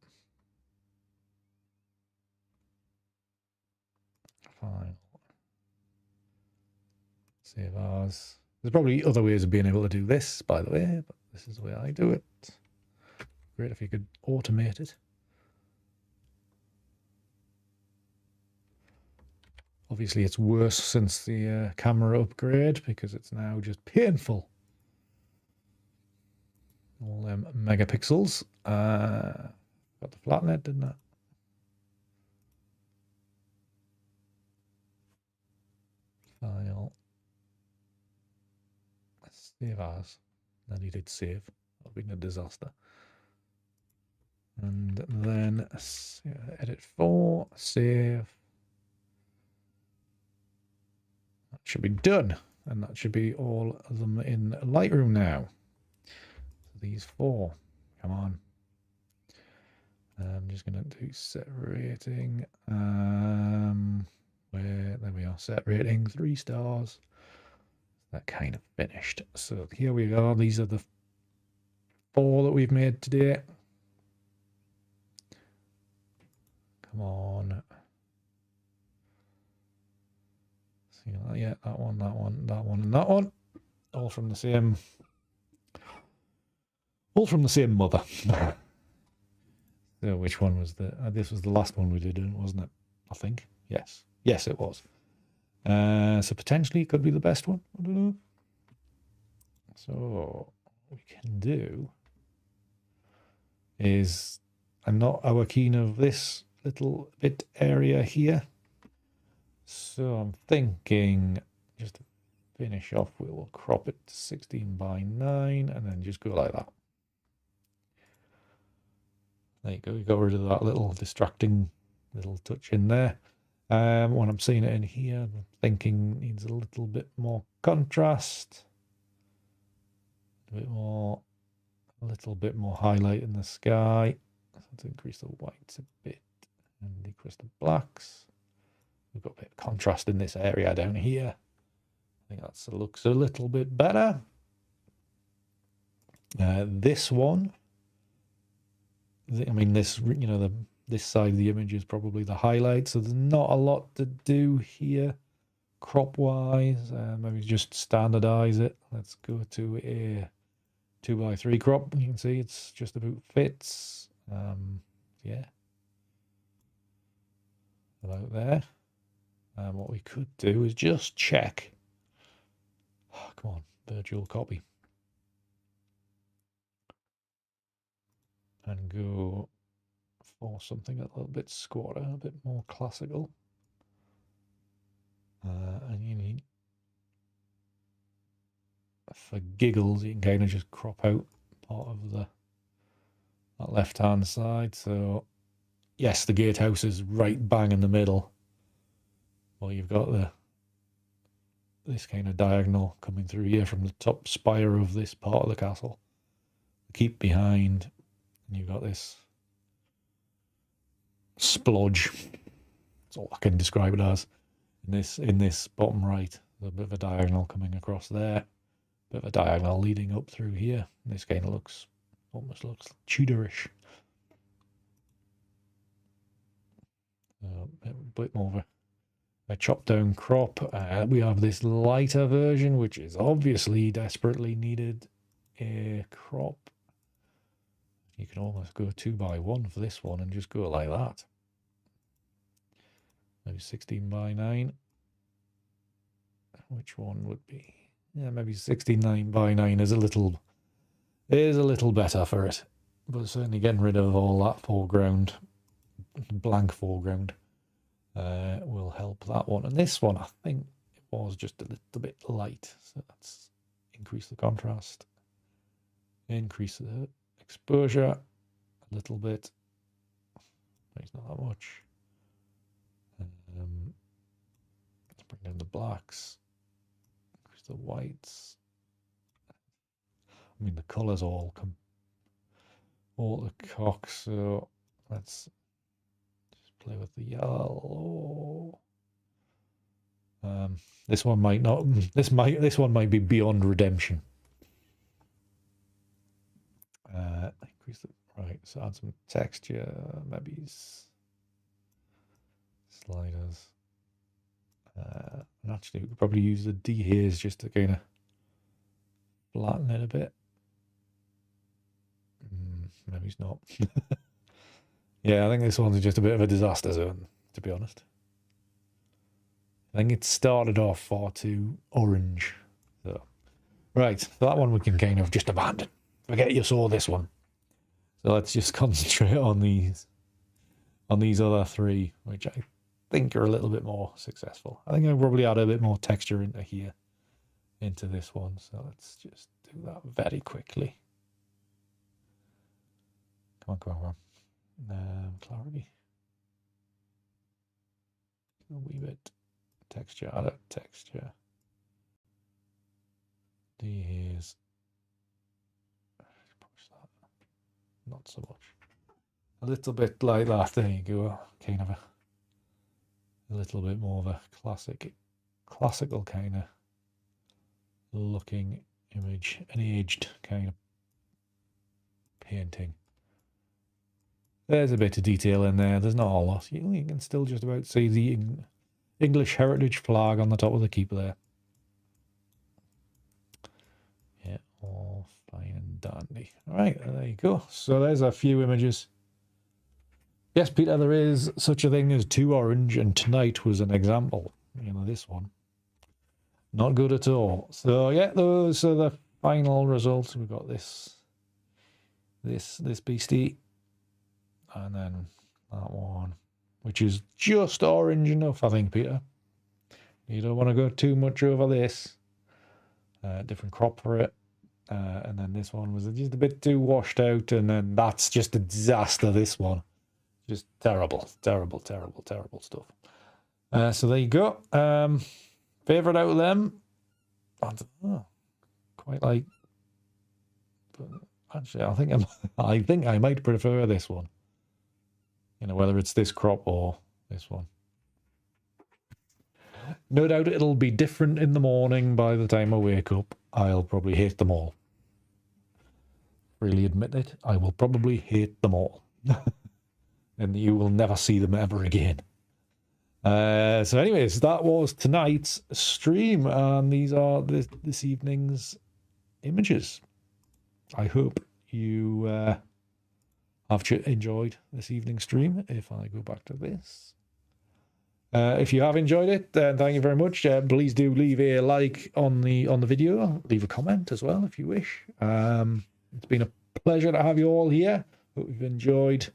File. Save as. There's probably other ways of being able to do this, by the way, but this is the way I do it. Great if you could automate it. Obviously, it's worse since the camera upgrade, because it's now just painful. All them megapixels. Got the flatten it, didn't I? File. Save as. And he did save. That'll be a disaster. And then edit for, save. That should be done. And that should be all of them in Lightroom now. So these four. Come on. I'm just going to do set rating. There we are. Set rating 3 stars. That kind of finished. So here we are. These are the 4 that we've made today. Come on. See that? Yeah, that one, that one, that one, and that one. All from the same mother. So which one was the this was the last one we did, wasn't it? I think. Yes. Yes, it was. So potentially it could be the best one. I don't know. So what we can do is, I'm not our keen of this little bit area here. So I'm thinking, just to finish off, we will crop it to 16:9 and then just go like that. There you go, we got rid of that little distracting little touch in there. When I'm seeing it in here, I'm thinking needs a little bit more contrast. A little bit more highlight in the sky. Let's increase the whites a bit and decrease the blacks. We've got a bit of contrast in this area down here. I think that looks a little bit better. This one, I mean, this, you know, this side of the image is probably the highlight, so there's not a lot to do here crop wise. Maybe just standardize it. Let's go to a 2:3 crop. You can see it's just about fits. Yeah, about there. What we could do is just check. Oh, come on, virtual copy. And go for something a little bit squatter, a bit more classical. And you need, for giggles, you can kind of just crop out part of that left-hand side. So, yes, the gatehouse is right bang in the middle. Well, you've got this kind of diagonal coming through here from the top spire of this part of the castle. Keep behind, and you've got this splodge That's all I can describe it as. In this bottom right, a bit of a diagonal coming across there, bit of a diagonal leading up through here. This kind of almost looks Tudorish. A bit more of a chopped down crop. We have this lighter version, which is obviously desperately needed a crop. You can almost go 2x1 for this one and just go like that. Maybe 16x9. Which one would be? Yeah, maybe 69x9 is a little better for it. But certainly getting rid of all that foreground, blank foreground, will help that one. And this one, I think it was just a little bit light. So let's increase the contrast, increase the exposure a little bit. It's not that much. Let's bring down the blacks, increase the whites. I mean, the colours all the cock, so let's just play with the yellow. This one might not. This one might be beyond redemption. Increase the right. So add some texture, maybe sliders. And actually, we could probably use the dehaze just to kind of flatten it a bit. Maybe it's not. Yeah, I think this one's just a bit of a disaster zone, to be honest. I think it started off far too orange. So, right, so that one we can kind of just abandon. Forget you saw this one. So let's just concentrate on these other three, which I think are a little bit more successful. I think I'll probably add a bit more texture into here, into this one. So let's just do that very quickly. Come on. Clarity. A wee bit. Texture, add a texture. Here's push that. Not so much. A little bit like that. There you go. Kind of a little bit more of a classical kind of looking image, an aged kind of painting. There's a bit of detail in there. There's not a lot. You can still just about see the English heritage flag on the top of the keep there. Yeah, all fine and dandy. All right, there you go. So there's a few images. Yes, Peter, there is such a thing as too orange, and tonight was an example. You know, this one. Not good at all. So yeah, those are the final results. We've got this beastie. And then that one, which is just orange enough, I think, Peter. You don't want to go too much over this. Different crop for it. And then this one was just a bit too washed out. And then that's just a disaster, this one. Just terrible stuff. So there you go. Favourite out of them? I don't know. Quite like... But actually, I think I might prefer this one. You know, whether it's this crop or this one. No doubt it'll be different in the morning. By the time I wake up, I'll probably hate them all. Really admit it, I will probably hate them all. And you will never see them ever again. So anyways, that was tonight's stream. And these are this evening's images. I hope you... have enjoyed this evening's stream. If I go back to this, if you have enjoyed it, then thank you very much. Please do leave a like on the video. Leave a comment as well if you wish. It's been a pleasure to have you all here. Hope you've enjoyed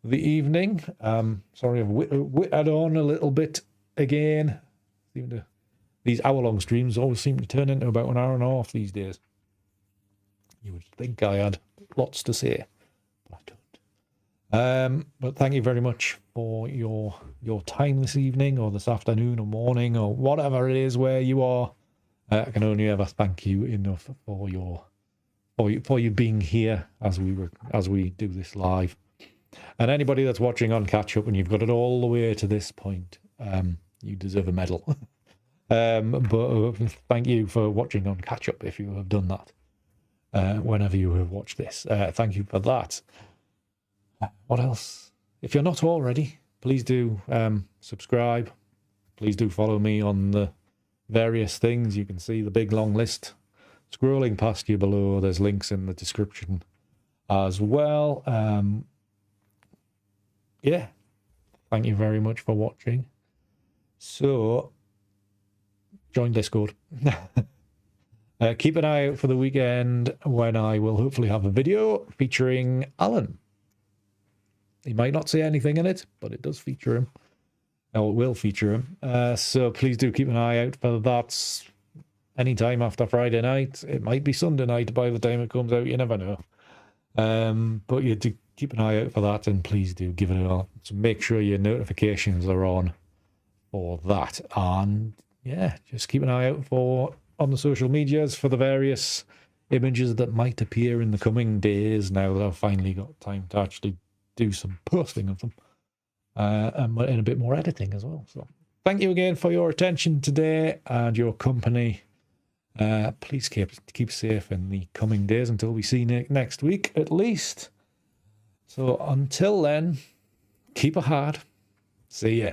the evening. Sorry I've whittled on a little bit again. These hour-long streams always seem to turn into about an hour and a half these days. You would think I had lots to say. But thank you very much for your time this evening or this afternoon or morning or whatever it is where you are. I can only ever thank you enough for you being here as we do this live. And anybody that's watching on catch up and you've got it all the way to this point, you deserve a medal. But thank you for watching on catch up if you have done that. Whenever you have watched this, thank you for that. What else? If you're not already, please do subscribe. Please do follow me on the various things. You can see the big long list scrolling past you below. There's links in the description as well. Yeah, thank you very much for watching. So, join Discord. Keep an eye out for the weekend when I will hopefully have a video featuring Alan. He might not say anything in it, but it does feature him. Or it will feature him. So please do keep an eye out for that anytime after Friday night. It might be Sunday night by the time it comes out. You never know. But you do keep an eye out for that, and please do give it a go. So make sure your notifications are on for that. And yeah, just keep an eye out for on the social medias for the various images that might appear in the coming days now that I've finally got time to actually do some posting of them. And a bit more editing as well. So thank you again for your attention today and your company. Please keep safe in the coming days until we see you next week at least. So until then, keep a heart. See ya.